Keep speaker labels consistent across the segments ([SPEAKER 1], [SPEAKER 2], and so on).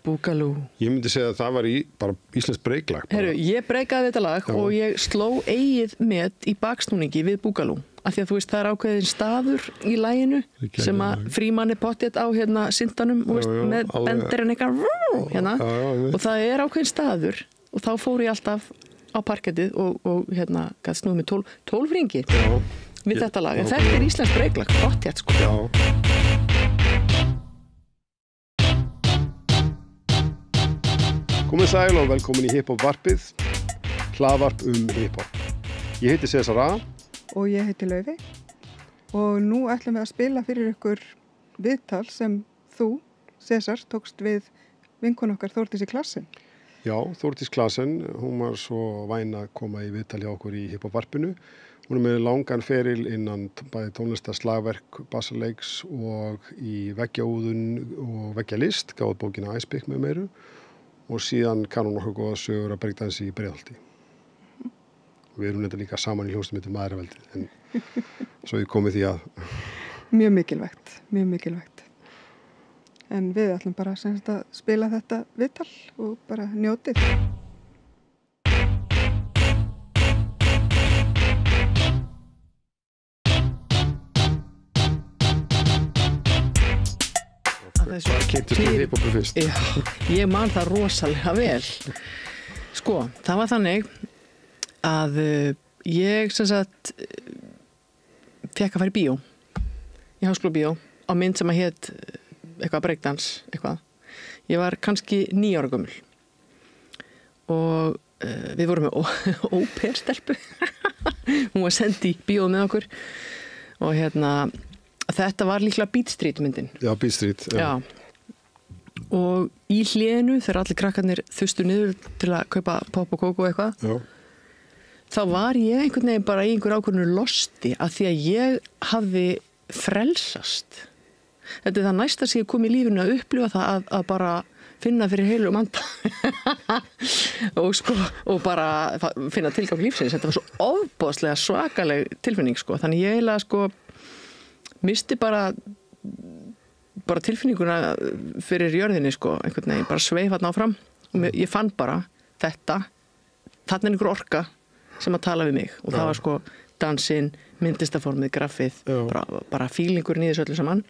[SPEAKER 1] Búgalú.
[SPEAKER 2] Ég myndi segja að það var bara íslenskt breiklag.
[SPEAKER 1] Herru, ég breikaði þetta lag og ég sló eigið met í baksnúningi við Búgalú. Af því að þú veist, það er ákveðin staður í laginu sem að Frímann er pottið á hérna syndanum með bendirinn eitthvað hérna og það er ákveðin staður og þá fór ég alltaf á parkettið og hérna gæti snúið með 12 ringi við þetta lag. En þetta er íslenskt breiklag, pottið sko.
[SPEAKER 2] Já. Komið sæl og velkomin í Hip-Hop varpið, hlaðvarp hip-hop. Ég heiti César A.
[SPEAKER 3] Og ég heiti Laufey. Og nú ætlum við að spila fyrir ykkur viðtal sem þú, César, tókst við vinkonu okkar Þórdísi Klassen.
[SPEAKER 2] Já, Þórdís Klassen, hún var svo væn að koma í viðtal hjá okkur í Hip-Hop varpinu. Hún er með langan feril innan bæði tónlistar, slagverk, bassaleiks og í veggjaúðun og veggjalist, gáði bókina Icepick með meiru. Og síðan kann hún nokkuð góða sögur að breakdansi í Breiðholti. Við erum þetta líka saman í hljómsveitinni til Mæðraveldi, en svo ég komið því að...
[SPEAKER 3] Mjög mikilvægt. En við ætlum bara að spila þetta viðtal og bara njótið.
[SPEAKER 2] Hvað kynntist við hip-hopu fyrst?
[SPEAKER 1] Já, ég man það rosalega vel. Sko, það var þannig að ég fekk að fara í bíó, í Háskólabíó, á mynd sem að hét eitthvað breakdance, eitthvað. Ég var kannski 9 ára gömul og við vorum með óperstelpu. Hún var send í bíóð með okkur og hérna... Þetta var líklega Beat Street myndin.
[SPEAKER 2] Já, Beat Street.
[SPEAKER 1] Já. Og í hlénu, þegar allir krakkarnir þustu niður til að kaupa pop og kók og eitthvað,
[SPEAKER 2] já.
[SPEAKER 1] Þá var ég einhvern veginn bara í einhver ákveðnu losti af því að ég hafði frelsast. Þetta er það næsta sem ég kom í lífinu að upplifa það að bara finna fyrir heilum anda og bara finna tilgang lífsins. Þetta var svo ofboðslega svakaleg tilfinning, sko. Þannig ég eiginlega, misti bara tilfinninguna fyrir jörðinni, sko, einhvern veginn, bara sveif þarna áfram og ég fann bara þarna er einhver orka sem að tala við mig og það var dansinn, myndlistaformið, graffið, bara fílingurinn í þessu öllu saman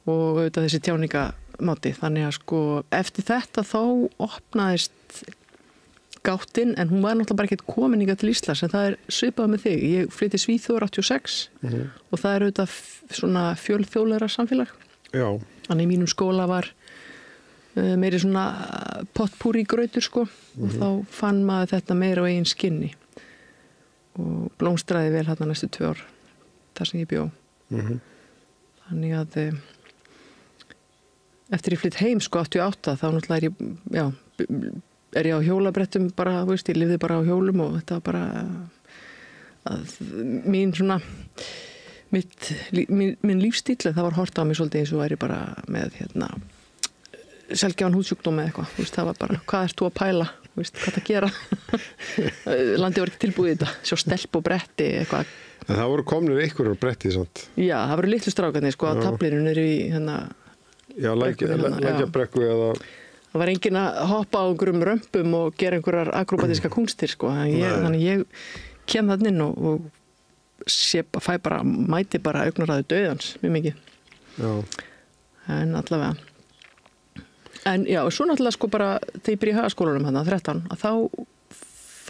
[SPEAKER 1] og auðvitað þessi tjáningamáti, þannig að eftir þetta þá opnaðist gáttin, en hún var náttúrulega bara ekkert komin hingað til Íslands, en það er svipað með þig. Ég flytti Svíþjóðar 86 og það er auðvitað svona fjölþjóðlegra samfélag.
[SPEAKER 2] Já.
[SPEAKER 1] Þannig í mínum skóla var meiri svona potpúri grautur, og þá fann maður þetta meira á eigin skinni og blómstraði vel hérna næstu 2 ár þar sem ég bjó. Þannig að eftir ég flytt heim 88 þá náttúrulega er ég á hjólabrettum bara, ég lifði bara á hjólum og þetta var bara minn lífstíl, það var hort á mig svolítið eins og væri bara með sjaldgæfan húðsjúkdóm eða eitthvað, það var bara, hvað ert þú að pæla, hvað það gera landið var ekki tilbúið þetta, svo stelp og bretti eitthvað.
[SPEAKER 2] En það voru komnir einhverjum bretti samt? Já,
[SPEAKER 1] það voru litlu strákarnir, á taflinu niður í
[SPEAKER 2] Já, lækjabrekku eða...
[SPEAKER 1] Það var enginn að hoppa á einhverjum römpum og gera einhverjar akrobatíska kunstir, þannig ég kem þarna inn og mæti bara augnaráði dauðans, mjög mikið.
[SPEAKER 2] Já.
[SPEAKER 1] En allavega. En já, svo náttúrulega bara þegar ég byrja í Hagaskólanum 13, að þá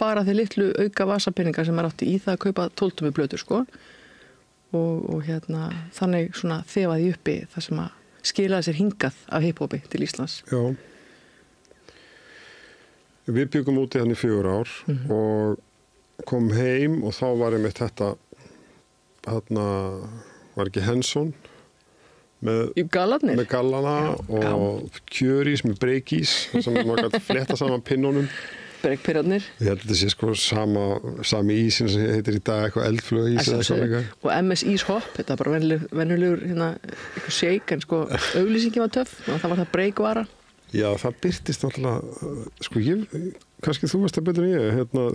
[SPEAKER 1] fara þeir litlu auka vasapeningar sem átti í það að kaupa 12 plötur, og þannig þefaði uppi það sem að skilaði sér hingað af hip-hopi til Íslands.
[SPEAKER 2] Já. Við byggum úti hann í 4 ár og kom heim og þá var ég með þetta, var ekki Henson með gallana og Kjörís með breakís sem maður gæti fletta saman pinnunum.
[SPEAKER 1] Breakpirarnir.
[SPEAKER 2] Ég held að þetta sé sami ísinn sem heitir í dag eitthvað eldflugís eða eitthvað líka.
[SPEAKER 1] Og MS Íshopp, þetta var bara venjulegur eitthvað shake, en auglýsingin var töff og það var það breakvara.
[SPEAKER 2] Já, það birtist náttúrulega, kannski þú veist það betur en ég,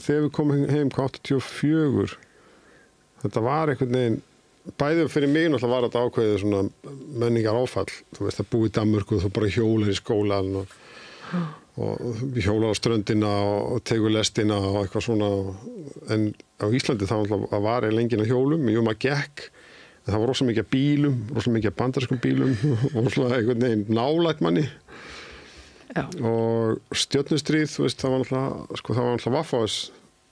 [SPEAKER 2] þegar við komum heim 84, þetta var einhvern veginn, bæði fyrir mig náttúrulega var þetta ákveðið svona menningar áfall, þú veist að búi í Danmörku og þú bara hjólar í skólan og hjólar á ströndina og tegur lestina og eitthvað svona, en á Íslandi þá var ég lengi á hjólum, maður gekk, en það var rosa mikið bílum, rosa mikið bandarískum bílum og svona einhvern veginn nálægt manni.
[SPEAKER 1] Já.
[SPEAKER 2] Og stjörnustríð, þú veist, það var náttúrulega Waffhaus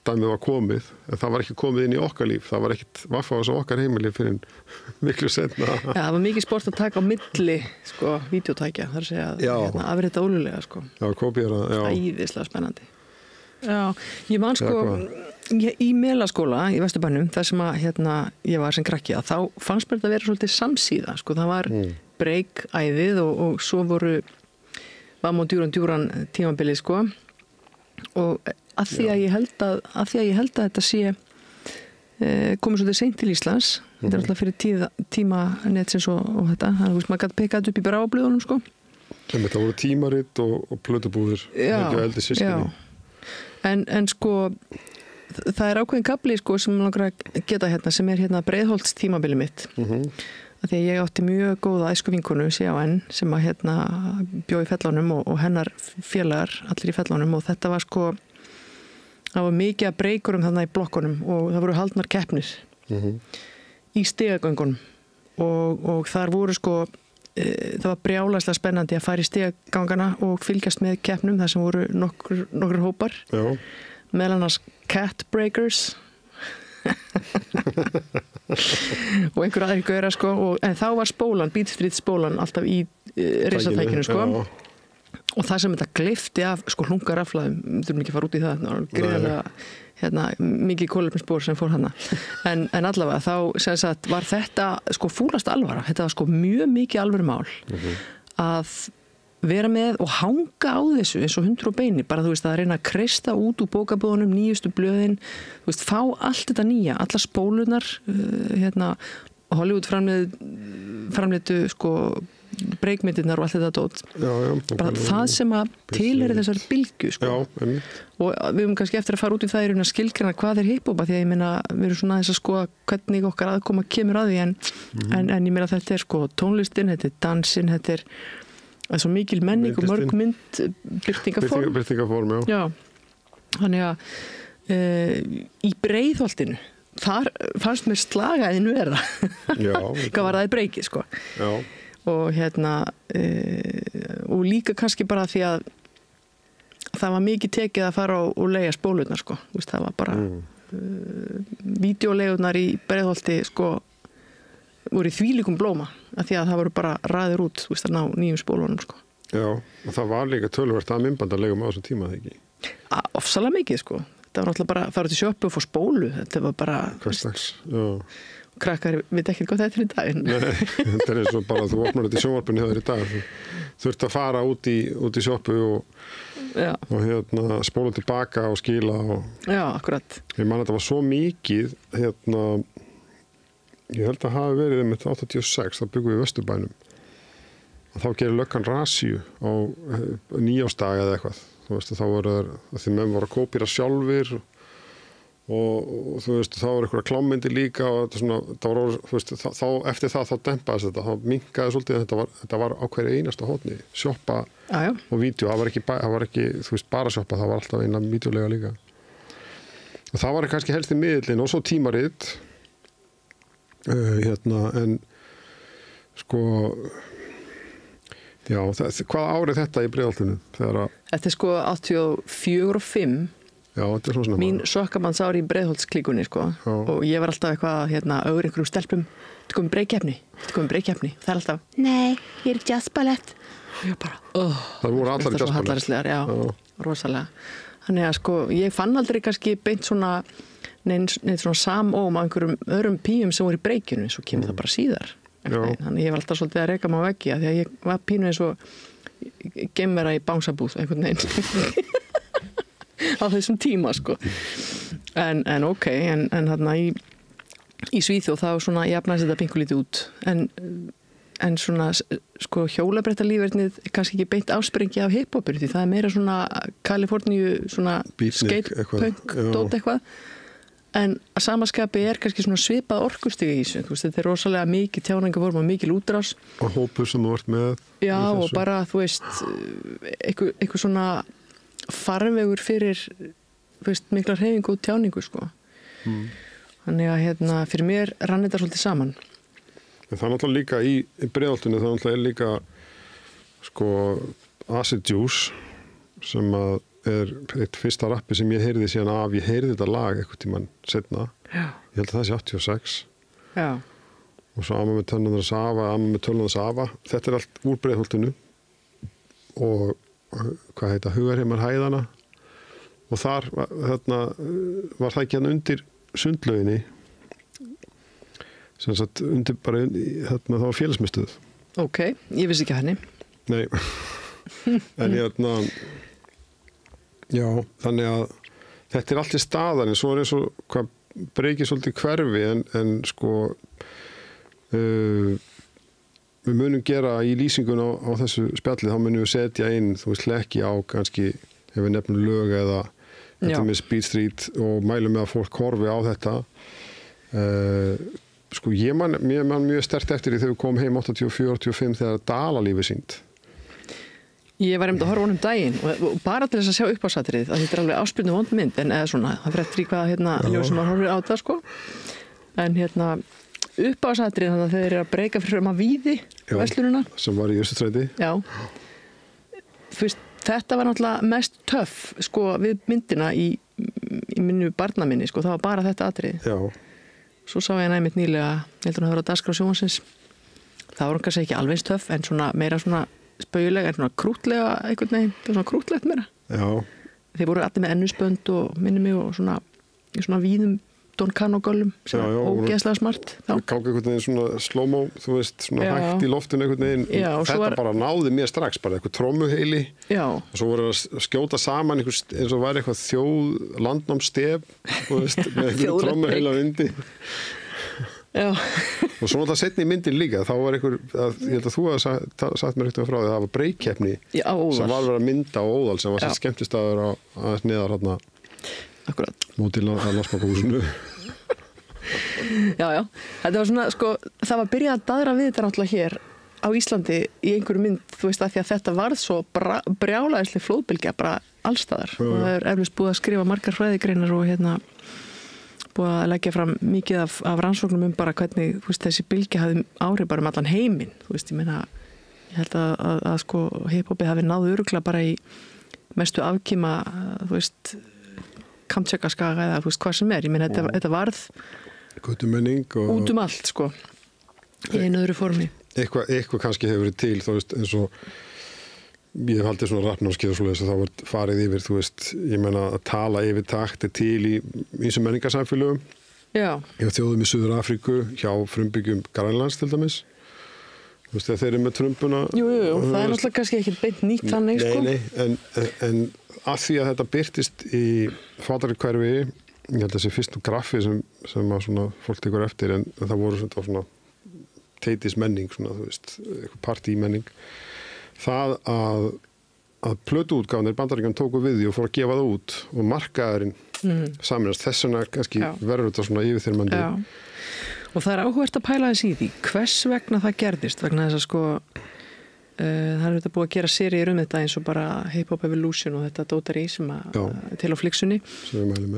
[SPEAKER 2] dæmið var komið, en það var ekki komið inn í okkar líf, það var ekkit Waffhaus á okkar heimili fyrir miklu seinna.
[SPEAKER 1] Já, það var mikið sport að taka á milli, sko, vídeótækja, þar að segja, afrita ólulega, sko.
[SPEAKER 2] Já, kópíara, já.
[SPEAKER 1] Æðislega spennandi. Já, ég man sko, í Melaskóla í Vesturbænum, þar sem að, ég var sem krakki, þá fannst mér þetta að vera svolítið samsíða, sko, það var breikæðið og svo var djúran tímabilið, sko, og að því að ég held að þetta sé komið svolítið seint til Íslands, þetta alltaf fyrir tíma netsins og þetta, þannig að maður gæti pekað upp í bráblöðunum, sko.
[SPEAKER 2] Það voru tímarit og plötubúðir, ekki eldri systkini.
[SPEAKER 1] En sko, það ákveðin kafli, sko, sem langar að geta sem Breiðholts tímabili mitt. Að því að ég átti mjög góða æskuvinkonu, C.A.N. sem að bjó í Fellunum og hennar félagar, allir í Fellunum, og þetta var sko, það var mikið að breikurum þarna í blokkunum og það voru haldnar keppnir í stigagöngunum og þar voru sko, það var brjálæslega spennandi að fara í stigagangana og fylgjast með keppnum þar sem voru nokkur hópar, meðal annars Cat Breakers og einhver aðri gauðra sko, en þá var spólan, Beat Street spólan alltaf í risatækinu sko. Og það sem þetta gleifti af sko hlungaraflaðum, við þurfum ekki að fara út í það, gríðarlega mikið kólefnisspor sem fór hana. En allavega þá sem sagt var þetta sko fúlast alvara, þetta var sko mjög mikið alvörumál að vera með og hanga á þessu eins og hundur og beini, bara þú veist að reyna að kreista út úr bókabúðunum, nýjustu blöðin, þú veist, fá allt þetta nýja, alla spólunar, Hollywood framleitu sko breikmyndirnar og allt þetta dót. Bara það sem að tilheyri þessar bylgju sko. Og við höfum kannski eftir að fara út í það að skilgreina hvað er hiphop, því að ég meina við erum svona aðeins að skoða hvernig okkar aðkoma kemur að því en ég meina þetta er sko tónlistin, þetta er dansinn, þetta er svo mikil menning og mörg mynd byrtingaform,
[SPEAKER 2] já.
[SPEAKER 1] Þannig að í Breiðholtinu þar fannst mér slagaðin vera hvað var það í breiki sko. Og og líka kannski bara því að það var mikið tekið að fara og leigja spólurnar sko. Það var bara vídeoleigurnar í Breiðholti sko voru í þvílíkum blóma að því að það voru bara raðir út að ná nýjum spólunum sko.
[SPEAKER 2] Já, og það var líka töluvert að myndbandarlegum á þessum tíma, það ekki?
[SPEAKER 1] Ofsalega mikið sko. Það var náttúrulega bara að fara út í sjoppu og fá spólu, þetta var bara
[SPEAKER 2] hversdags, já.
[SPEAKER 1] Krakkar veit ekki hvað þetta er í dag.
[SPEAKER 2] Nei, þetta er eins og bara þú opnar þetta í sjónvarpinu hjá þér í dag, þú þurft að fara út í sjoppu og spóla tilbaka og skila
[SPEAKER 1] Já, akkurat.
[SPEAKER 2] Ég man að þetta var svo mikið ég held að hafi verið með 86, þá byggum við í Vesturbænum og þá gerir löggan rasíu á nýjársdag eða eitthvað, þú veist, þá voru því menn voru að kópíra sjálfir og þú veist, þá voru eitthvað klámyndi líka og þetta svona, það voru, þú veist, þá eftir það þá dempaðist þetta, þá minnkaði svolítið, þetta var á hverju einasta hótni, sjoppa og vídeo, það var ekki, þú veist, bara sjoppa, það var alltaf eina vídeolega líka og það var kannski helst í miðlinn og svo tímarit en sko já, hvaða árið þetta í Breiðholtinu?
[SPEAKER 1] Þetta er sko 84 og 5
[SPEAKER 2] Já, þetta er svona
[SPEAKER 1] mín sokkamannsári í Breiðholtsklíkunni sko. Og ég var alltaf eitthvað augur einhverjum stelpum, þetta komið breikkeppni það er alltaf, nei, ég er jazzballett og ég bara,
[SPEAKER 2] það voru allar
[SPEAKER 1] jazzballett já, rosalega þannig að sko, ég fann aldrei kannski beint svona neitt svona samóm af einhverjum öðrum píum sem voru í breikinu, svo kemur það bara síðar þannig ég var alltaf svolítið að reka mig á veggi því að ég var pínu eins og geimvera í bánsabúð einhvern veginn á þessum tíma sko en ok, en þarna í Svíþjóð þá svona jafnaðist þetta pinkulítið út en svona sko hjólabrettalífernið kannski ekki beint áspringi af hiphopur því það er meira svona Kaliforníu svona skatepunk dót eitthvað en að samaskapi kannski svona svipað orkustig í þessu, þú veist, þetta rosalega mikið tjáningaform og mikil útrás.
[SPEAKER 2] Og hópur sem þú ert með.
[SPEAKER 1] Já, og bara, þú veist, eitthvað svona farvegur fyrir, þú veist, mikla hreyfingu og tjáningu, sko. Þannig að, fyrir mér rann þetta svolítið saman.
[SPEAKER 2] En það náttúrulega líka í Breiðholtinu, það náttúrulega líka, sko, Acid Juice, sem að eitt fyrsta rappi sem ég heyrði síðan af, ég heyrði þetta lag eitthvað tímann setna.
[SPEAKER 1] Já.
[SPEAKER 2] Ég held að það sé 86.
[SPEAKER 1] Já.
[SPEAKER 2] Og svo Amma með tölunars afa, Amma með tölunars afa. Þetta allt úr Breiðholtinu. Og hvað heita, Hugarheimar hæðana. Og þar, var það ekki undir sundlauginni. Sem sagt, undir bara, það var félagsmiðstöð.
[SPEAKER 1] Ok, ég vissi ekki henni.
[SPEAKER 2] Nei. En já, þannig að þetta allt í staðar, en svo eins og hvað breykir svolítið hverfi, en sko við munum gera í lýsingun á þessu spjalli, þá munum við setja inn, þú veist, hlekki á kannski, ef við nefnum lög eða þetta með Speed Street og mælum með að fólk horfi á þetta. Sko, ég man mjög sterkt eftir því þegar við komum heim 84-85 þegar Dalalífi sýnd.
[SPEAKER 1] Ég var að horfa honum daginn og bara til þess að sjá uppásatriðið, að þetta alveg áspyrnu vond mynd, en eða svona, það fyrir eftir í hvað ljósum maður horfir á það, sko. En uppásatriðið, þannig að þeir að breyka fyrir að víði verslunina.
[SPEAKER 2] Sem var í Austurstræti.
[SPEAKER 1] Já. Þú veist, þetta var náttúrulega mest töff, sko, við myndina í minnu barnaminni, sko, það var bara þetta atriðið.
[SPEAKER 2] Já.
[SPEAKER 1] Svo sá ég næmitt nýlega, ég heldur að það var á dagskrá sjónvarpsins. Það var kannski ekki alveg töff, en svona meira svona spauðlega, en svona krútlega einhvern veginn, það var svona krútlegt meira.
[SPEAKER 2] Já.
[SPEAKER 1] Þeir voru allir með ennusbönd og minni mig og svona í svona víðum Don Cano-göllum sem var ógeðslega smart.
[SPEAKER 2] Það gáði einhvern veginn svona slow-mo, þú veist, svona hægt í loftinu einhvern veginn.
[SPEAKER 1] Já,
[SPEAKER 2] þetta bara náði mér strax, bara eitthvað trommuheili.
[SPEAKER 1] Já. Og
[SPEAKER 2] svo voru að skjóta saman eins og væri eitthvað landnámsstef, þú veist, með einhverju trommuheila undi.
[SPEAKER 1] Já.
[SPEAKER 2] Og svo náttúrulega setni í myndin líka, þá var ég held að þú hafði sagt mér eitthvað frá því að það var breykkeppni sem var verið að mynda á Óðal sem var sér skemmtistaður aðeins neðar hérna.
[SPEAKER 1] Akkurat.
[SPEAKER 2] Móti að Landsbankahúsinu.
[SPEAKER 1] Já. Þetta var svona, sko, það var byrjað að daðra við þetta náttúrulega hér á Íslandi í einhverju mynd, þú veist, að því að þetta varð svo brjálæðislega flóðbylgja bara allstaðar. Og það eflust búið að skrifa margar fræðigreinar og búið að leggja fram mikið af rannsóknum bara hvernig, þú veist, þessi bylgja hafði áhrif bara allan heiminn, þú veist, ég held að sko hiphopið hafi náð örugglega bara í mestu afkima, þú veist, Kamtjakaskaga eða þú veist hvað sem ég þetta varð
[SPEAKER 2] götumenning og
[SPEAKER 1] út allt, sko, í einu öðru formi.
[SPEAKER 2] Eitthvað kannski hefur verið til, þú veist, eins og ég hef haldið svona rappnámskeið og svoleiðis að það var farið yfir, þú veist, ég meina að tala yfir takti til í ýmsum menningarsamfélögum. Já. Hjá þjóðum í Suður Afríku, hjá frumbyggjum Grænlands til dæmis. Þú veist, þeir eru með trumbuna. Jú,
[SPEAKER 1] það er náttúrulega kannski ekkert beint nýtt þannig, sko.
[SPEAKER 2] Nei, en að því að þetta birtist í fátækrahverfi, ég held að þessi fyrstu graffi sem að svona fólk tekur eftir, en það voru svona teitis menning, svona, þú veist, eitthvað partímenning. Það að plötuútgáfanir Bandaríkjanna tóku við því og fór að gefa það út og markaðurinn saminast. Þess vegna kannski verður þetta svona yfirþyrmandi.
[SPEAKER 1] Já, og það er áhugavert að pæla þess í því hvers vegna það gerðist, vegna þess að sko það er þetta búið að gera seríur þetta eins og bara Hip Hop Evolution og þetta Dótari sem til á Flixunni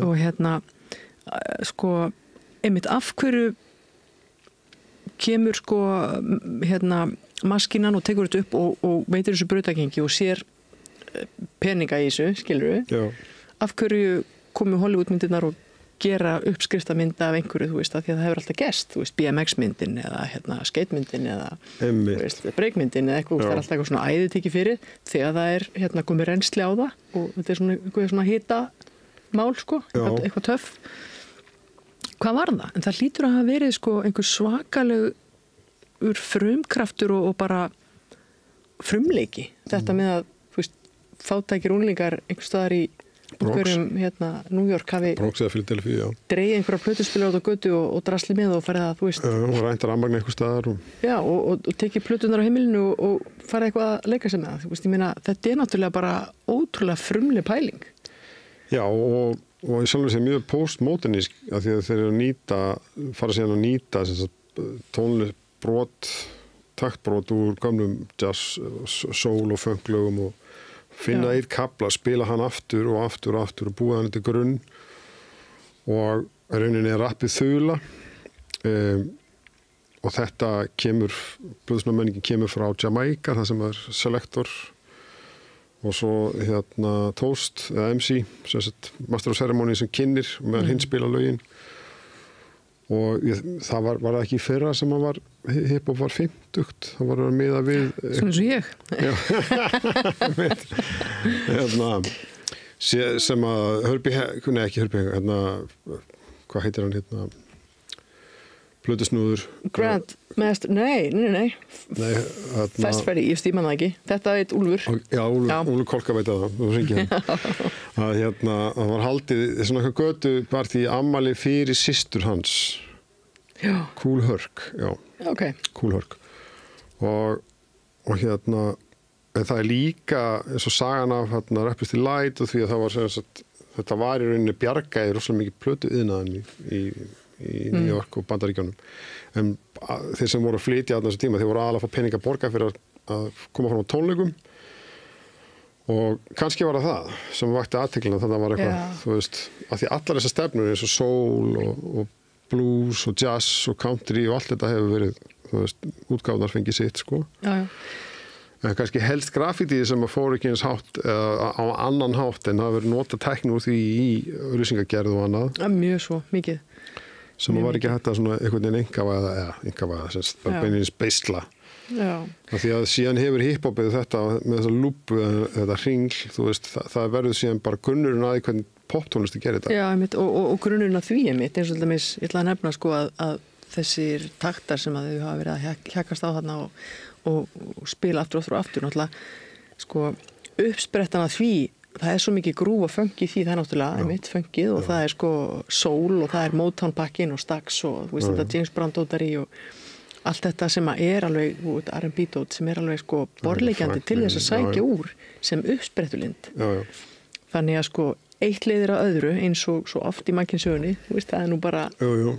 [SPEAKER 1] og sko einmitt af hverju kemur sko maskinan og tekur þetta upp og veitir þessu brautagengi og sér peninga í þessu, skilur við? Já. Af hverju komu Hollywoodmyndirnar og gera uppskriftamynda af einhverju, þú veist, að því að það hefur alltaf gerst, þú veist, BMX-myndin eða skatemyndin eða breakmyndin eða eitthvað, það er alltaf eitthvað svona æði tekið fyrir þegar það er komið reynsli á það og þetta er svona hita mál, sko, eitthvað töff. Hvað var það? En það hlýtur að hafa verið, sko, einhver svakalegur frumkraftur og bara frumleiki. Þetta með að, þú veist, fátækir unglingar einhver staðar í einhverjum New York hafi dreigið einhverja plötuspilar át á götu og drasli með og farið að, þú veist
[SPEAKER 2] og ræntar ammagn einhver staðar
[SPEAKER 1] og tekið plötunar á heimilinu og farið eitthvað að leika sig með það, þú veist, ég meina þetta er náttúrulega bara ótrúlega frumleg pæling.
[SPEAKER 2] Já, og í sjálfum sér mjög postmodernísk af því að þeir eru að fara síðan að nýta tónlist taktbrot úr gamlum jazz, soul og funklögum og finna eitt kafla, spila hann aftur og aftur og aftur og búa hann til grunn og rauninni rappið þula og þetta blöðsnamenningin kemur frá Jamaica, það sem Selector og svo Toast eða MC, Master of Ceremony sem kynnir og meðan hinn spila lögin og það var það ekki í fyrra sem hip-hop var 50, það var að miða við
[SPEAKER 1] svona eins og ég
[SPEAKER 2] sem að hvað heitir hann Plötusnúður
[SPEAKER 1] Grand Master, nei Fast Freddy, ég stíma það ekki þetta veit Úlfur
[SPEAKER 2] Úlfur Kolka veit það það var haldið svona eitthvað götupartí afmæli fyrir systur hans Cool Herc Cool Herc og það er líka eins og sagan af Rappist í Light og því að það var þetta var í rauninni bjargaði rosalega mikið plötuiðnaðan í New York og Bandaríkjunum en þeir sem voru að flytja á þessu tíma þeir voru aðalega að fá peninga borga fyrir að koma fram á tónleikum og kannski var það sem vakti athygli þannig að það var eitthvað þú veist, af því allar þessar stefnur eins og soul og blues og jazz og country og allt þetta hefur verið þú veist, útgáfnar fengið sitt sko en kannski helst graffiti sem að fór ekki eins hátt á annan hátt en það verið nota tækni úr því í auglýsingagerð og annað
[SPEAKER 1] mjög svo, mikið
[SPEAKER 2] sem var ekki hægt að svona einhvern veginn einkavæða semst bara beinins beisla af því að síðan hefur hiphopið þetta með þessa lúpu þetta hringl, þú veist, það verður síðan bara grunnurinn að hvernig poptónlisti gerir þetta
[SPEAKER 1] einmitt, og grunnurinn að því einmitt eins og þetta mis, ég ætla að nefna sko að þessir taktar sem að þau hafa verið að hjakast á þarna og spila aftur náttúrulega sko uppsprettan að því það er svo mikið grúf og funk í því það er náttúrulega einmitt funkið og það er sko soul og það er Motown pakkin og Stax og þú veist þetta James Brown dótari og allt þetta sem er alveg R&B dót sem er alveg sko borleikjandi til þess að sækja úr sem uppsprettulind þannig að sko eitt leiðir að öðru eins og svo oft í mannkynnssögunni þú veist það er nú bara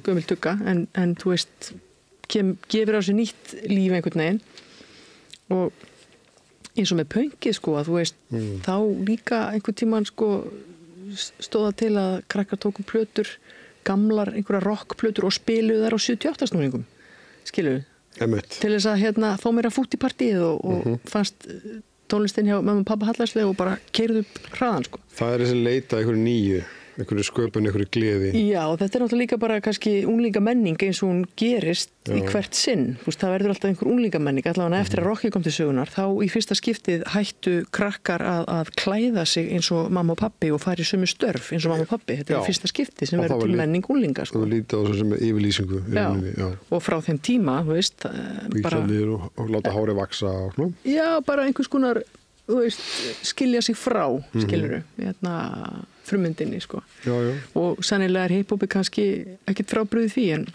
[SPEAKER 1] gömul tugga en þú veist gefur á sig nýtt líf einhvern veginn og eins og með punkið sko að þú veist þá líka einhvern tímann sko stóða til að krakkar tóku plötur gamlar einhverja rockplötur og spiluðu þær á 78 snúningum skiluðu til þess að þó meira fútt í partíið og fannst tónlistin hjá mömmu og pappa hallarslega og bara keyrðu upp hraðan sko
[SPEAKER 2] það er þessi leita einhverju nýju einhverju sköpun, einhverju gleði
[SPEAKER 1] já og þetta er náttúrulega líka bara kannski unglingamenning eins og hún gerist í hvert sinn þú veist það verður alltaf einhver unglingamenning allavega eftir að rockið kom til sögunar þá í fyrsta skiptið hættu krakkar að klæða sig eins og mamma og pappi og fara í sömu störf eins og mamma og pappi þetta er í fyrsta skiptið sem verður til menning unglinga sko.
[SPEAKER 2] og lítið á þessu sem yfirlýsingu
[SPEAKER 1] og frá þeim tíma þú veist
[SPEAKER 2] bara og láta hárið vaksa
[SPEAKER 1] bara einhvers konar þú veist, skilja sig frá skiluru, frummyndinni sko. Og sannilega er hip-hopi kannski ekkert frábrugðið því en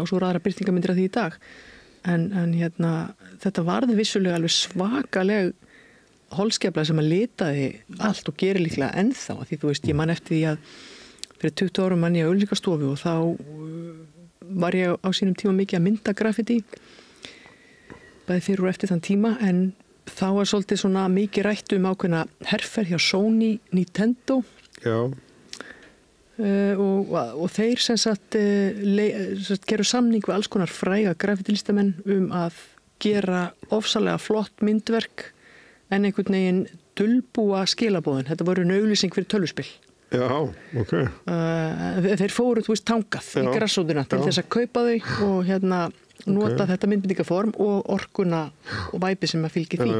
[SPEAKER 1] og svo aðra birtingamyndir af því í dag en þetta varði vissulega alveg svakaleg holskefla sem að litaði allt og gerir líklega ennþá því þú veist, ég man eftir því að fyrir 20 árum mann ég á auglýsingastofu og þá var ég á sínum tíma mikið að mynda graffiti bæði fyrir og eftir þann tíma en þá var svolítið svona mikið rætt ákveðna herferð hjá Sony, Nintendo og þeir sem sagt gerðu samning við alls konar fræga grafítilistamenn að gera ofsalega flott myndverk en einhvern veginn dulbúa skilaboðin. Þetta voru auglýsing fyrir tölvuspil.
[SPEAKER 2] Já, ok.
[SPEAKER 1] Þeir fóru, þú veist, tangað í grassóðuna til þess að kaupa þau og nota þetta myndbindingaform og orkuna og væpi sem að fylgi því.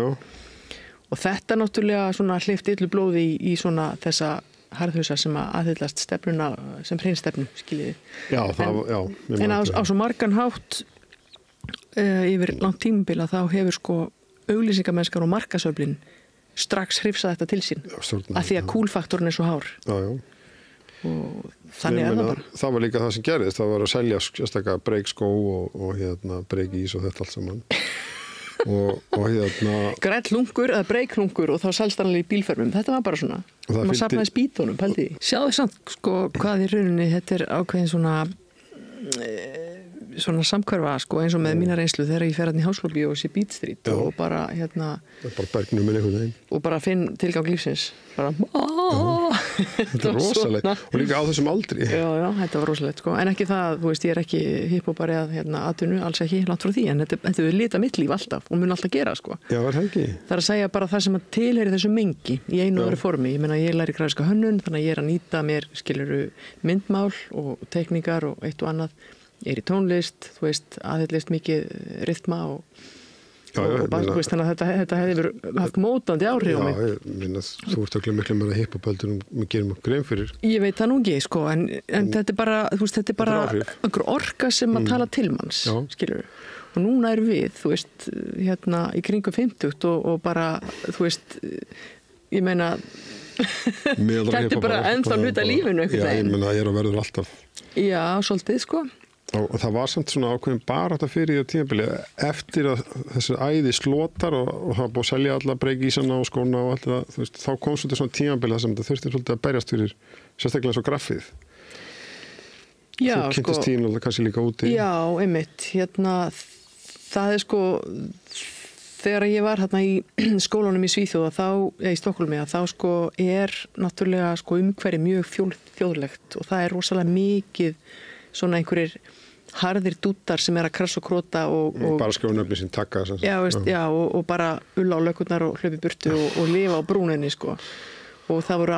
[SPEAKER 1] Og þetta náttúrulega svona hleypti illu blóði í svona þessa harðhausa sem að aðhyllast stefnuna sem hreinstefnu, skiljiði. Já, en á svo margan hátt yfir langt tímabil að þá hefur sko auglýsingamennskar og markasöflin strax hrifsað þetta til sín af því að kúlfaktorinn er svo hár. Og þannig er það bara.
[SPEAKER 2] Það var líka það sem gerðist, það var að selja sérstaklega breykskó og breykís og þetta allt saman. og hérna
[SPEAKER 1] Grænn lungur eða breiklungur og þá selst hann alveg í bílfermum. Þetta var bara svona. Maður safnaði spýtunum, pældi því. Sjáðu samt, sko, hvað í rauninni, þetta er ákveðin svona samhverfa, sko, eins og með mína reynslu þegar ég fer hérna í Háskólabíó og sé Beat Street og bara, hérna...
[SPEAKER 2] Það er bara bergnum minn einhvern veginn.
[SPEAKER 1] Og bara finn tilgang lífsins. Bara,
[SPEAKER 2] Þetta er rosalegt. Og líka á þessum aldri.
[SPEAKER 1] Já, þetta var rosalegt, sko. En ekki það, þú veist, ég er ekki hiphopari að, atvinnu, alls ekki, langt frá því, en þetta er lita mitt líf alltaf og mun alltaf gera, sko.
[SPEAKER 2] Já, var það ekki?
[SPEAKER 1] Það er að segja bara það sem að tilheyri þessu mengi í einu öðru formi. Ég meina, ég læri grafíska hönnun, þannig að ég er að nýta mér, skiluru, myndmál og teikningar og eitt og annað. Ég er í tónlist, þú veist, aðhyllist mikið rytma og þú veist, þannig að þetta hefði haft mótandi áhrif á mig.
[SPEAKER 2] Já, ég minna, þú ert okkur miklu meira hiphop-heldur en við gerum okkur grein fyrir.
[SPEAKER 1] Ég veit það nú ekki, sko, en þetta er bara, þú veist, þetta er bara einhver orka sem að tala til manns, skilur. Og núna erum við, þú veist, hérna í kringum 50 og bara, þú veist, ég meina, þetta er bara ennþá hluta lífinu einhvern veginn.
[SPEAKER 2] Já, ég meina, ég er að verður alltaf.
[SPEAKER 1] Já, svolítið, sko.
[SPEAKER 2] Og það var samt svona ákveðin bara þetta fyrir því á tímabili eftir að þessi æði slotar og það var búið að selja alla breykísana og skóna og allt það, þú veist, þá kom svolítið svona tímabili þar sem þetta þurfti svolítið að berjast fyrir sérstaklega svo graffið.
[SPEAKER 1] Já,
[SPEAKER 2] þú kynntist þín og það kannski líka úti.
[SPEAKER 1] Já, einmitt, hérna, það er sko, þegar ég var hérna í skólanum í Svíþjóð í Stokkhólmi, þá sko er náttúrulega sko umhverfi mjög þjóðlegt og það er rosalega mikið svona einhverjir harðir dúttar sem er að krassa og króta og
[SPEAKER 2] bara skrifa nöfni sín taka þess
[SPEAKER 1] að og bara ulla á lökurnar og hlaupi burtu og lifa á brúninni, sko. Og það voru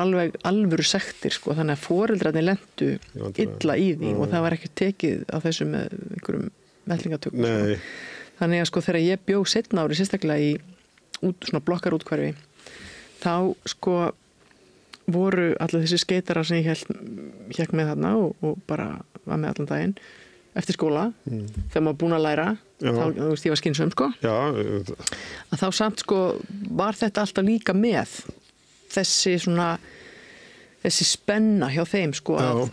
[SPEAKER 1] alvöru sektir, sko, þannig að foreldrarnir lentu illa í því og það var ekki tekið á þessu með einhverjum mellingatökum.
[SPEAKER 2] Nei.
[SPEAKER 1] Þannig að sko þegar ég bjó seinna ári sérstaklega í svona blokkarútkverfi, þá sko voru allir þessi skeitarar sem ég hékk með þarna og bara var með allan daginn eftir skóla, þegar maður búin að læra, þá, þú veist, ég var skynsöm, sko. Já. Að þá samt, sko, var þetta alltaf líka með þessi spenna hjá þeim, sko, að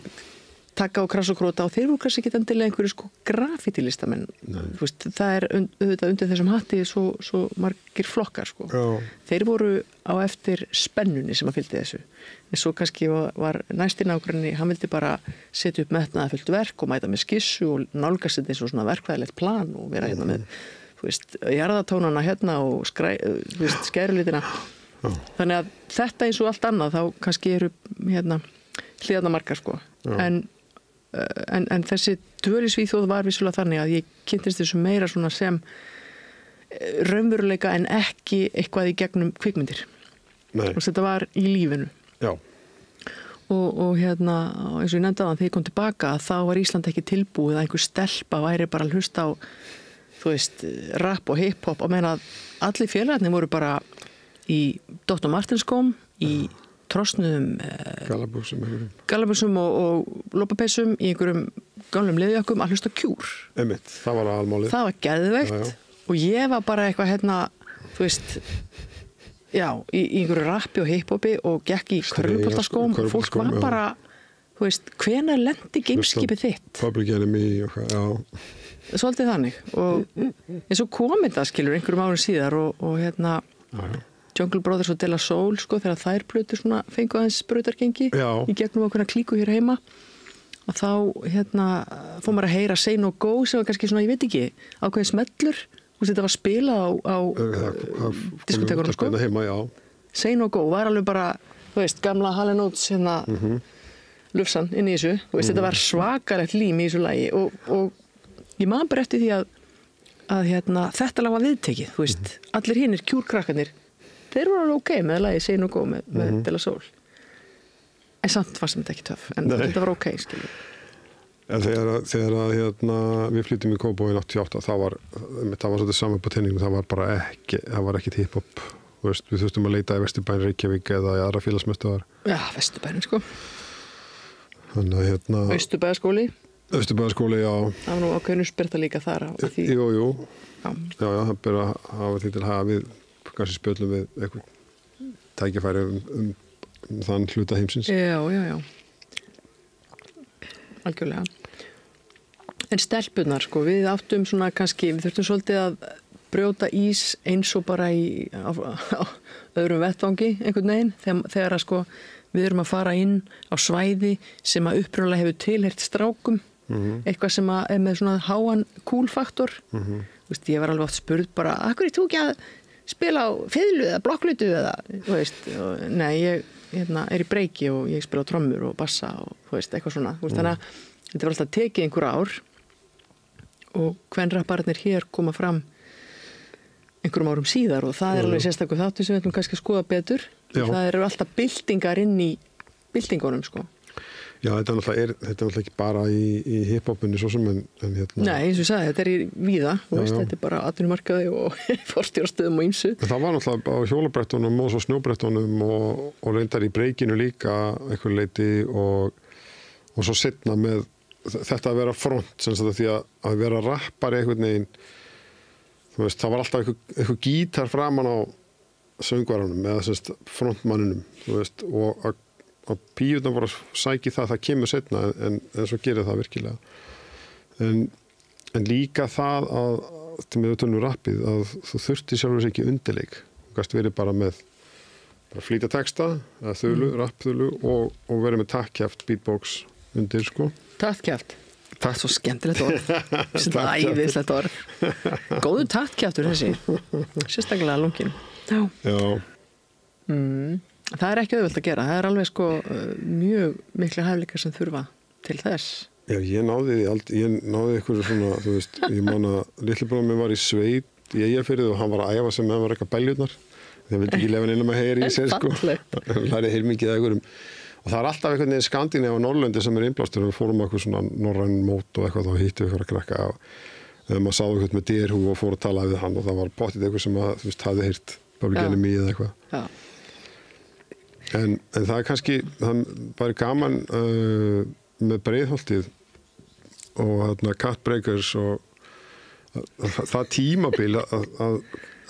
[SPEAKER 1] taka á krassa og króta og þeir voru kannski ekki endilega einhverju, sko, grafítilistamenn. Þú veist, það er auðvitað undir þessum hatti svo margir flokkar, sko. Já. Þeir voru á eftir spennunni sem að fylgdi þessu. En svo kannski var næsti nágranni, hann vildi bara setja upp metnaðarfullt verk og mæta með skissu og nálgast þetta eins og svona verkfræðilegt plan og vera hérna með, þú veist, jarðatónana hérna og þú veist, skærulitina. Þannig að þetta eins og allt annað, þá kannski eru hérna hliðarnar margar, sko. En þessi dvöl í Svíþjóð var vissulega þannig að ég kynntist þessu meira svona sem raunveruleika en ekki eitthvað í gegnum kvikmyndir. Og þetta var í lífinu. Já. Og hérna, eins og ég nefndi á þann, þegar ég kom tilbaka, þá var Ísland ekki tilbúið að einhver stelpa væri bara að hlusta á, þú veist, rap og hip-hop og meina að allir félagarnir voru bara í Dr. Martens-skóm, í trosnuðum gallabuxum og lopapeyssum í einhverjum gamlum leðjökkum að hlusta Cure.
[SPEAKER 2] Einmitt, það var aðalmálið. Það var
[SPEAKER 1] geðveikt og ég var bara eitthvað hérna, þú veist, já, í einhverju rappi og hip-hopi og gekk í körfuboltaskóm og fólk var bara, þú veist, hvenær lendi gameskipið þitt?
[SPEAKER 2] Public Enemy og hvað, já.
[SPEAKER 1] Svolítið þannig og eins og kom þetta, skilur, einhverjum árum síðar og hérna Jungle Brothers og De La Soul, sko, þegar þær plötur svona fengu aðeins brautargengi í gegnum okkurna klíku hér heima og þá, hérna, fór maður að heyra Say No Go sem var kannski svona, ég veit ekki, ákveðin smellur og þetta var spilað á diskotekunum, sko.
[SPEAKER 2] Heima,
[SPEAKER 1] Say No Go var alveg bara, þú veist, gamla Hall & Oates, hérna, lufsan inn í þessu, þú veist, þetta var svakalegt lím í þessu lagi og ég man bara eftir því að hérna, þetta lag var viðtekið, þú veist, allir hinnir Cure-krakkarnir þeir voru alveg ok með að lagi Say No Go með De La Soul. En samt var sem þetta ekki töff, en þetta var ok, skilur.
[SPEAKER 2] En þegar hérna, við flyttum í Kópavogi 88, það var svolítið saman på tenningum, það var ekkit hip-hop. Við þurftum að leita í Vesturbæn, Reykjavík eða í aðra félagsmiðstöðvar. Já,
[SPEAKER 1] Vesturbæn, sko.
[SPEAKER 2] Þannig að hérna...
[SPEAKER 1] Austurbæðaskóli,
[SPEAKER 2] já.
[SPEAKER 1] Það var nú ákveðinu spyrta líka þar á því.
[SPEAKER 2] Jú. Já, það byrja að hafa því til að hafa við kannski spjöllum við eitthvað tækifæri þann hluta heimsins.
[SPEAKER 1] Já. Algjörlega. En stelpunar, sko, við áttum svona kannski, við þurftum svolítið að brjóta ís eins og bara á öðrum vettvangi einhvern veginn þegar að sko við erum að fara inn á svæði sem að upprunalega hefur tilheyrt strákum, eitthvað sem að er með svona háan kúlfaktor. Þú veist, ég var alveg oft spurð bara, akkur er þú ekki að spila á fiðlu eða blokkflautu eða, þú veist, nei, ég er í breiki og ég spila á trommur og bassa og þú veist, eitthvað svona. Þú veist, þannig að þetta var alltaf tekið einhver ár og kvenrapparnir hér koma fram einhverjum árum síðar og það er alveg sérstakur þáttur sem við ætlum kannski að skoða betur. Það eru alltaf byltingar inn í byltingunum, sko.
[SPEAKER 2] Já, þetta er náttúrulega ekki bara í hiphopinu svo sem en hérna...
[SPEAKER 1] Nei, eins og ég sagði, þetta er í víða, þetta er bara atvinnumarkaði og forstjórastöðum og ýmsu.
[SPEAKER 2] Það var náttúrulega á hjólabrettunum og svo snjóbrettunum og reyndar í breikinu líka einhver leiti og svo seinna með þetta að vera front, sem sagt því að vera rappari einhvern veginn, þú veist, það var alltaf einhver gítar framan á söngvaranum eða sem sagt frontmanninum, þú veist, og að píurnar bara sæki það kemur seinna en svo gerir það virkilega en líka það að til með tölum rappið að þú þurfti sjálfur sér ekki undirleik þú gast verið bara með flýta texta eða þölu, rappþölu og verið með taktkjaft beatbox undir sko
[SPEAKER 1] taktkjaft, það er svo skemmtilegt orð þetta er æðislegt orð góður taktkjaftur þessi sérstaklega lungin
[SPEAKER 2] já.
[SPEAKER 1] Það er ekki auðvelt að gera, það er alveg sko mjög mikla hæfileikar sem þurfa til þess.
[SPEAKER 2] Já, ég náði eitthvað svona, þú veist, ég man að litli bróðir minn var í sveit í Eyjafirði og hann var að æfa sem hann var eitthvað beljurnar. Það vildi ekki lefa neinum að heyra í sér sko. Hann lærið heilmikið einhverjum. Og það er alltaf einhvern veginn Skandinavíu og Norrlöndi sem er innblástur og við fórum eitthvað svona norræn mót og eitthvað þá hittum við fyrir að krakka og maður sá eitthvað með dyrhú og fór að tala við hann og það var pottið eitthvað sem að, þú veist, hafði heyrt Public Enemy eða eitthvað. Já. En það er kannski, það var gaman með Breiðholtið og Cutbreakers og það tímabil að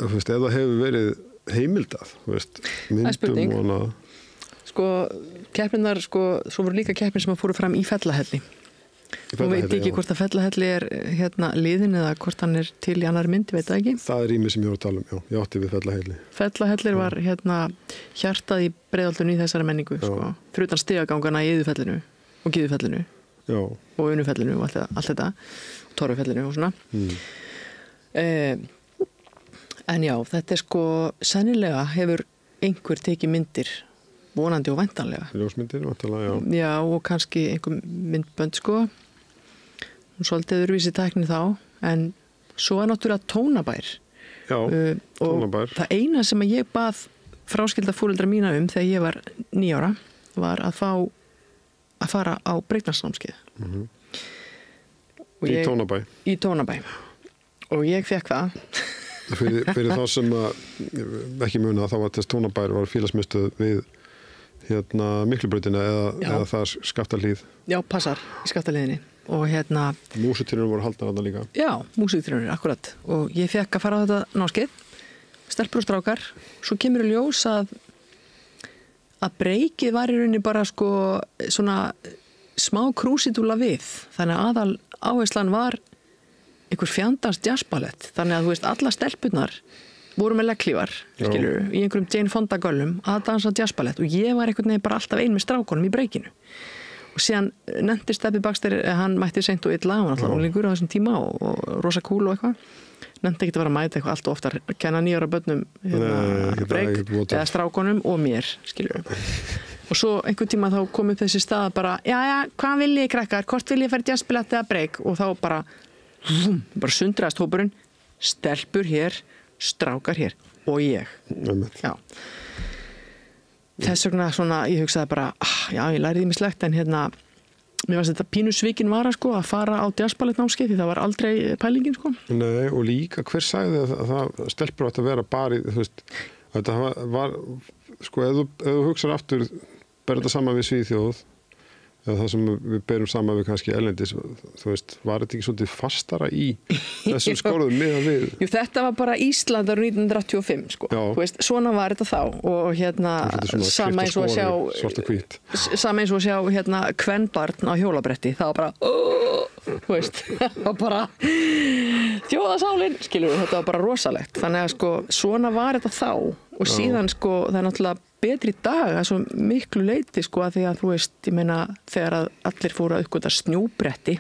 [SPEAKER 2] þú veist, ef það hefur verið heimildað, þú veist, myndum og hana.
[SPEAKER 1] Sko, keppninar, sko, svo voru líka keppnir sem að fóru fram í Fellahelli. Hún veit ekki hvort að Fellahelli er liðin eða hvort hann er til í annar mynd, ég veit það ekki. Það
[SPEAKER 2] er rými sem ég voru að tala já. Ég átti við Fellahelli.
[SPEAKER 1] Fellahellir var hjartað í Breiðholtinu í þessari menningu, sko. Fyrir utan stigagangana í Iðufellinu og Gyðufellinu. Já. Og Unufellinu og allt þetta. Og Torfufellinu og svona. En já, þetta er sko, sennilega hefur einhver tekið myndir vonandi og væntanlega.
[SPEAKER 2] Ljósmyndir, væntanlega, já.
[SPEAKER 1] Já, og kannski einhver myndbönd, sko. Hún svolítið öðruvísi tækni þá, en svo er náttúrulega Tónabær.
[SPEAKER 2] Já, Tónabær.
[SPEAKER 1] Og það eina sem ég bað fráskilda foreldra mína þegar ég var 9 ára var að fara á breakdansnámskeið.
[SPEAKER 2] Í Tónabæ? Í
[SPEAKER 1] Tónabæ. Og ég fekk það.
[SPEAKER 2] Fyrir þá sem ekki muna þá var þess Tónabær var félagsmiðstöð við Miklubrautina eða það Skaftahlíð. Já, passar í Skaftahlíðinni. Og músíktilraunir voru haldnar þarna líka.
[SPEAKER 1] Já, músíktilraunir, akkurat. Og ég fekk að fara á þetta námskeið, stelpur og strákar. Svo kemur í ljós að breykið var í rauninni bara sko svona smá krúsitúla við. Þannig að aðal áherslan var einhver fjandans jazzballett. Þannig að þú veist, alla stelpurnar voru með legglífar, skilur, í einhverjum Jane Fonda göllum að dansa jazzballett og ég var einhvern veginn bara alltaf ein með strákunum í breykinu. Og síðan nefndi Stebbi Baxter, hann mætti seint og illa, hann var alltaf unglingur á þessum tíma og rosa cool og eitthvað. Nefndi ekki að vera að mæta eitthvað allt og oftar, kenna 9 ára börnum breyk, eða strákonum og mér, skilur. Og svo einhvern tíma þá kom upp þessi stað bara, já, hvað vil ég krakkar, hvort vil ég fara jazzballett eða breyk? Og þá bara sundraðist hópurinn, stelpur hér, strákar hér og ég. Já. Þess vegna svona, ég hugsaði bara, já, ég læriði ýmislegt en mér varst þetta pínu svikin vara sko að fara á jazzballettnámskeið því það var aldrei pælingin sko.
[SPEAKER 2] Nei, og líka hver sagði að það stelpur átt að vera bara í, þú veist, þetta var sko, ef þú hugsar aftur, ber þetta saman við Svíþjóð eða það sem við berum saman við kannski erlendis, þú veist, var þetta ekki svolítið fastara í þessum skorðum miðað við?
[SPEAKER 1] Jú, þetta var bara Ísland árið 1985, sko. Þú veist, svona var þetta þá og sama eins og að sjá sama eins og að sjá kvenbarn á hjólabretti, það var bara þú veist, það var bara þjóðasálin, skilur þetta var bara rosalegt, þannig að sko svona var þetta þá og síðan sko það er náttúrulega betri dag að svo miklu leyti sko að því að þú veist, ég meina þegar að allir fóru að uppgöta snjóbretti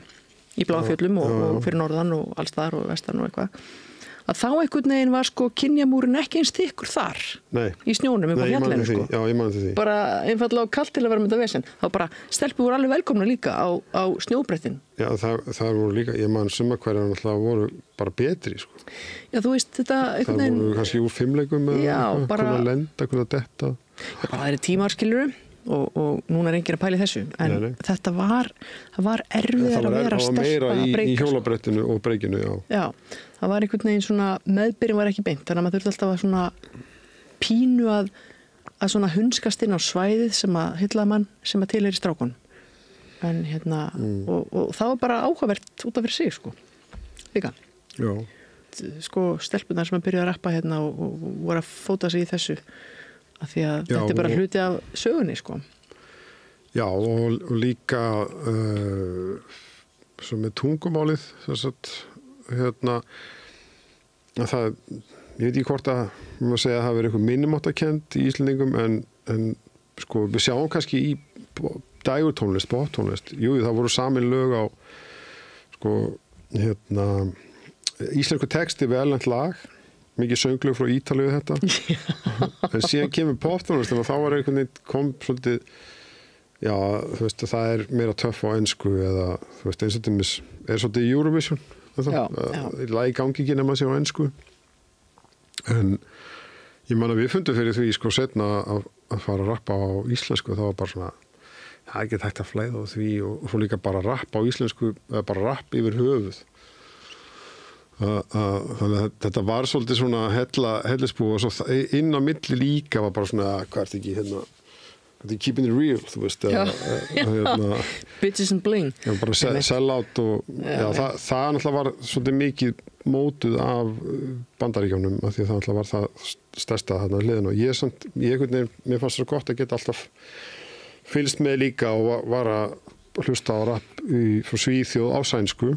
[SPEAKER 1] í Bláfjöllum og fyrir norðan og alls þar og vestan og eitthvað að þá einhvern veginn var sko kynjamúrin ekki eins þykkur þar í snjónum upp á fjallinu sko.
[SPEAKER 2] Já, ég man eftir því.
[SPEAKER 1] Bara einfallega á kalt til að vera með þetta vesen. Þá bara stelpur voru alveg velkomna líka á snjóbrettin.
[SPEAKER 2] Já, það voru líka, ég man summakverjar náttúrulega voru bara betri sko.
[SPEAKER 1] Já, þú veist þetta einhvern veginn.
[SPEAKER 2] Það voru kannski úr 5 leikum eða kunna lenda, kunna detta.
[SPEAKER 1] Já, bara það er tímar skilur og núna er enginn að pæla í þessu en þetta var erfiðar að vera
[SPEAKER 2] stelpa að breyka. Það var meira í hjólabrettinu og breykinu,
[SPEAKER 1] Já, það var einhvern veginn svona, meðbyrjun var ekki beint, þannig að maður þurfti alltaf að svona pínu að svona hunskast inn á svæðið sem að hylla mann sem að til í strákun. En og það var bara áhugavert út af fyrir sig, sko. Líka.
[SPEAKER 2] Já.
[SPEAKER 1] Sko, stelpunar sem að byrja að rappa og voru að fóta sig í þessu, af því að þetta er bara hluti af sögunni, sko.
[SPEAKER 2] Já, og líka svo með tungumálið, þess að það, ég veit ekki hvort að maður segja að það hafi verið eitthvað minnumáttakend í Íslendingum en sko við sjáum kannski í dægurtónlist, poptónlist, það voru samin lög á sko íslensku texti við erlent lag, mikið sönglög frá Ítalíu þetta en síðan kemur poptónlist og þá var einhvern veginn kom svolítið já, þú veist, það er meira töff á ensku eða þú veist, eins og þetta er svolítið Eurovision lagi gangi ekki nema sig á ensku en ég man að við fundum fyrir því sko setna að fara að rappa á íslensku það var bara svona það er ekki hægt að flæða á því og svo líka bara rappa á íslensku eða bara rapp yfir höfuð þannig að þetta var svolítið svona hellisbú og svo inn á milli líka var bara svona hvað er þetta ekki keeping it real, þú veist
[SPEAKER 1] bitches and bling
[SPEAKER 2] bara sell out og það náttúrulega var svolítið mikið mótuð af Bandaríkjánum af því að það náttúrulega var það stærsta þarna hliðin og mér fannst svo gott að geta alltaf fylgst með líka og var að hlusta á rapp frá Svíþjóð á sænsku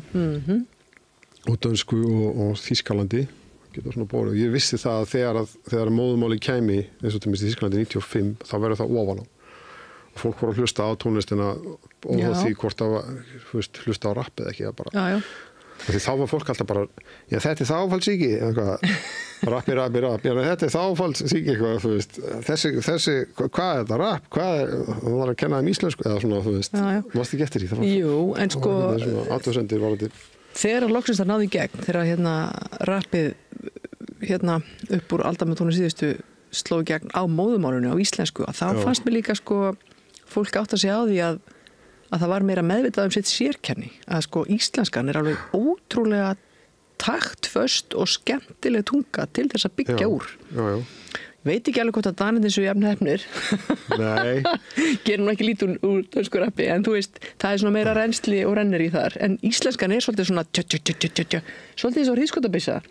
[SPEAKER 2] og dönsku og Þýskalandi geta svona bórið. Ég vissi það að þegar móðumáli kæmi eins og til minnst í Þýskalandi 95 þá verður það ofan á og fólk voru að hlusta á tónlistina og því hvort að hlusta á rapp eða ekki bara. Því þá var fólk alltaf bara já þetta er þáfallsíki rappi, þetta er þáfallsíki þessi, hvað er þetta rapp hvað er, það var að kenna íslensku eða svona, þú veist, varst ekki eftir því
[SPEAKER 1] Jú, en sko
[SPEAKER 2] athugasemdir var þetta
[SPEAKER 1] þegar loksins það náði í gegn þegar rappið upp úr aldamótónu síðustu sló í gegn á móðumálunni á íslensku að þá fannst mér líka sko fólk átt að segja á því að það var meira meðvitað sitt sérkenni að sko íslenskan er alveg ótrúlega taktföst og skemmtileg tunga til þess að byggja úr veit ekki alveg hvort að Danirnir svo jafn hefnir gerum ekki lítið úr dönsku rappi en þú veist, það er svona meira reynsli og rennir í þar, en íslenskan er svolítið svona svolítið eins og hríðskotabissa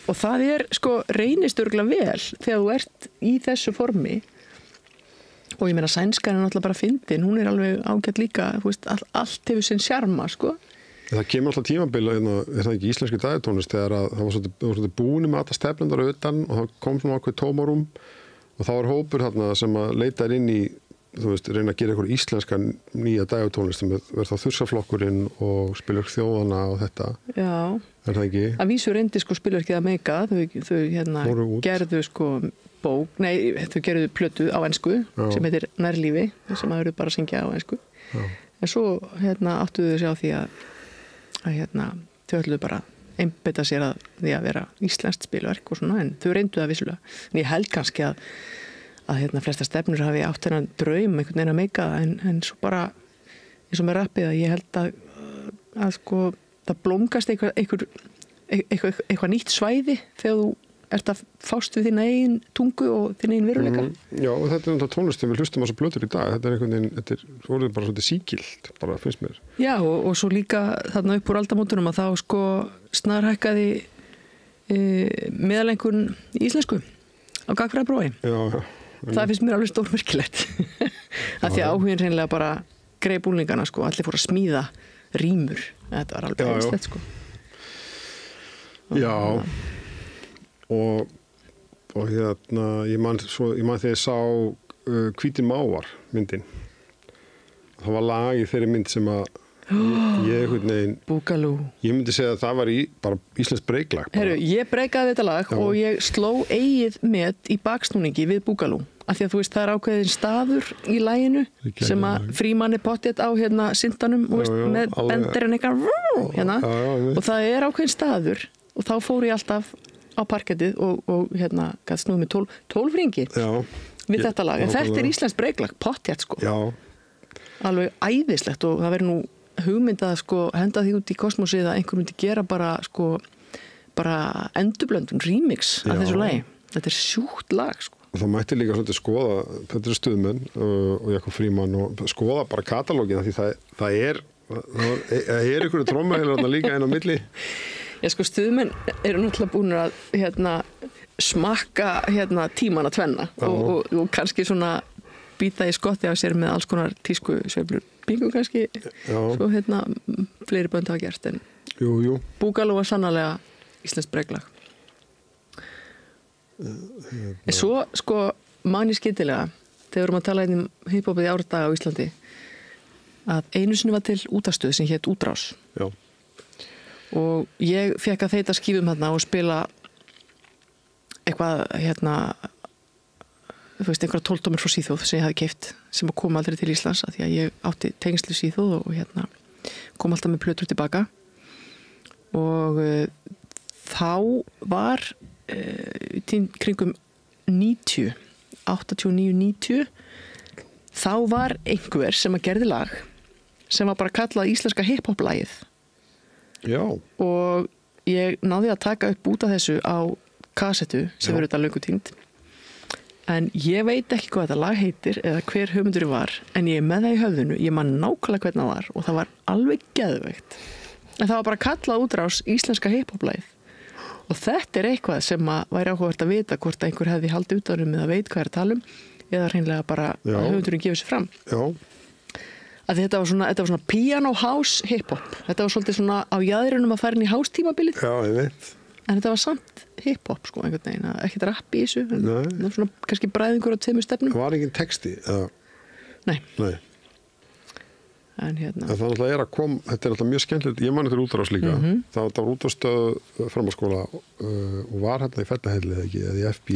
[SPEAKER 1] og það er sko reynist örugglega vel þegar þú ert í þessu formi og ég meina sænskan er náttúrulega bara fyndin, hún er alveg ágætt líka, þú veist, allt hefur sinn sjarma sko.
[SPEAKER 2] Það kemur alltaf tímabil er það ekki íslenski dagtónlist þegar að það var svolítið búin með alla stefnendar utan og það kom svona ákveð tómarum og þá var hópur þarna sem að leita inn í, þú veist, reyna að gera eitthvað íslenska nýja dagtónlist sem verður þá Þursaflokkurinn og Spilverk þjóðana og þetta. Já. Er það ekki? Að
[SPEAKER 1] vísu reyndi sko Spilverkið að meika, þau gerðu sko bók, þau gerðu plötu á ensku sem heitir Nærlífi sem að eru bara að syngja á ensku. En svo áttuðu þau sig á því að þau ætluðu bara einbeita sér að því að vera íslenskt spilverk og svona, en þau reyndu það vissulega. En ég held kannski að flesta stefnur hafi átt þennan draum einhvern veginn að meika en svo bara eins og með rappið að ég held að sko það blómgast eitthvað nýtt svæði þegar þú ert að fást við þína eigin tungu og þína eigin veruleika.
[SPEAKER 2] Já, og þetta er náttúrulega tónlistin við hlustum á svo plötur í dag. Þetta er einhvern veginn, þetta er orðið bara svolítið sígilt, bara finnst mér.
[SPEAKER 1] Já, og svo líka þarna upp úr aldamótunum að þá sko snarhækkaði meðalengun í íslensku á gagnfræðaprófi.
[SPEAKER 2] Já.
[SPEAKER 1] Það finnst mér alveg stórmerkilegt. Af því að áhugin reynilega bara greip úlingana sko, allir fóru að smíða rímur. Þetta var alveg einslegt sko.
[SPEAKER 2] Já, og hérna, ég man þegar ég sá Hvítir mávar myndin. Það var lag í þeirri mynd sem að ég einhvern veginn...
[SPEAKER 1] Búgalú.
[SPEAKER 2] Ég myndi segja að það var bara íslenskt breiklag.
[SPEAKER 1] Herru, ég breikaði þetta lag og ég sló eigið met í baksnúningi við Búgalú. Af því að þú veist, það er ákveðin staður í laginu sem að Frímann er pottið á hérna syndanum með bendirinn eitthvað hérna. Og það er ákveðin staður og þá fór ég alltaf á parkettið og hérna gæti snúið með 12 ringi við þetta lag. En þetta er íslenskt breiklag, pottið sko.
[SPEAKER 2] Já.
[SPEAKER 1] Alveg æðislegt og það verður nú hugmynd að sko henda því út í kosmosið að einhver myndi gera bara endurblöndun, remix af þessu lagi. Þetta er sjúkt lag sko.
[SPEAKER 2] Og það mætti líka svolítið skoða Petri Stuðmenn og Jakob Frímann og skoða bara katalógin því það er einhverju trommaheilar líka inn á milli.
[SPEAKER 1] Já sko Stuðmenn eru náttúrulega búin að hérna smakka hérna tímana tvenna og kannski svona býta í skotti á sér með alls konar tísku sveiflur bingo kannski svo hérna fleiri bönd hafa gert en
[SPEAKER 2] jú.
[SPEAKER 1] Búgalú var sannarlega íslenskt breiklag. En svo sko man ég skyndilega þegar vorum að tala um hiphopið í árdaga á Íslandi að einu sinni var til útastöð sem hét Útrás.
[SPEAKER 2] Já.
[SPEAKER 1] Og ég fekk að þeita skífum hérna og spila eitthvað hérna þú veist, einhverja 12 tómur frá Svíþjóð sem ég hafi keypt sem kom aldrei til Íslands af því að ég átti tengslu Svíþjóð og hérna kom alltaf með plötur tilbaka og þá var kringum 89-90 þá var einhver sem að gerði lag sem var bara kallað íslenska hip-hop-lagið.
[SPEAKER 2] Já.
[SPEAKER 1] Og ég náði að taka upp út af þessu á kassettu sem verður þetta löngu týnd. En ég veit ekki hvað þetta lag heitir eða hver hugmyndurinn var, en ég er með það í höfðinu, ég man nákvæmlega hvernig það var og það var alveg geðveikt. En það var bara kallað Útrás íslenska hip-hop-lagið. Og þetta er eitthvað sem að væri áhugavert að vita hvort einhver hefði haldið utanum eða veit hvað er að tala um eða hreinlega bara að hugmyndurinn gefur sér fram.
[SPEAKER 2] Já.
[SPEAKER 1] Að þetta var svona piano house hip-hop. Þetta var svolítið svona á jaðrinum að fara inn í house tímabilið.
[SPEAKER 2] Já, ég veit.
[SPEAKER 1] En þetta var samt hip-hop sko einhvern veginn, ekkert rapp í þessu en það var svona kannski bræðingur á tveimur stefnum.
[SPEAKER 2] Það var engin texti?
[SPEAKER 1] Nei.
[SPEAKER 2] En það er að koma, þetta er alltaf mjög skemmtilegt, ég man þetta Útrás líka, það var útastöð framhaldsskóla og var hérna í Fellahelli eða ekki, eða í FB.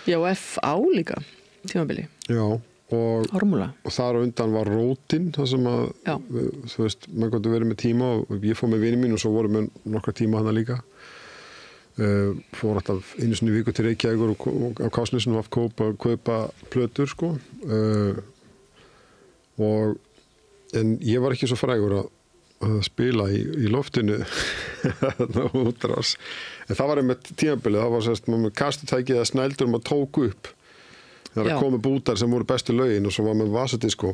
[SPEAKER 1] Já, FA líka, tímabili.
[SPEAKER 2] Já, og þar á undan var Rótin, það sem að, þú veist, maður gott að vera með tíma og ég fór með vini mín og svo vorum við nokkra tíma hana líka. Fór alltaf einu sinni í viku til Reykjavíkur og á Kásnesinu að kaupa plötur, sko. En ég var ekki svo frægur að spila í loftinu Útrás. En það var einmitt tímabilið, það var sérst með kastutækið að snældur maður tók upp. Það komu bútar sem voru bestu lögin og svo var með vasadisko.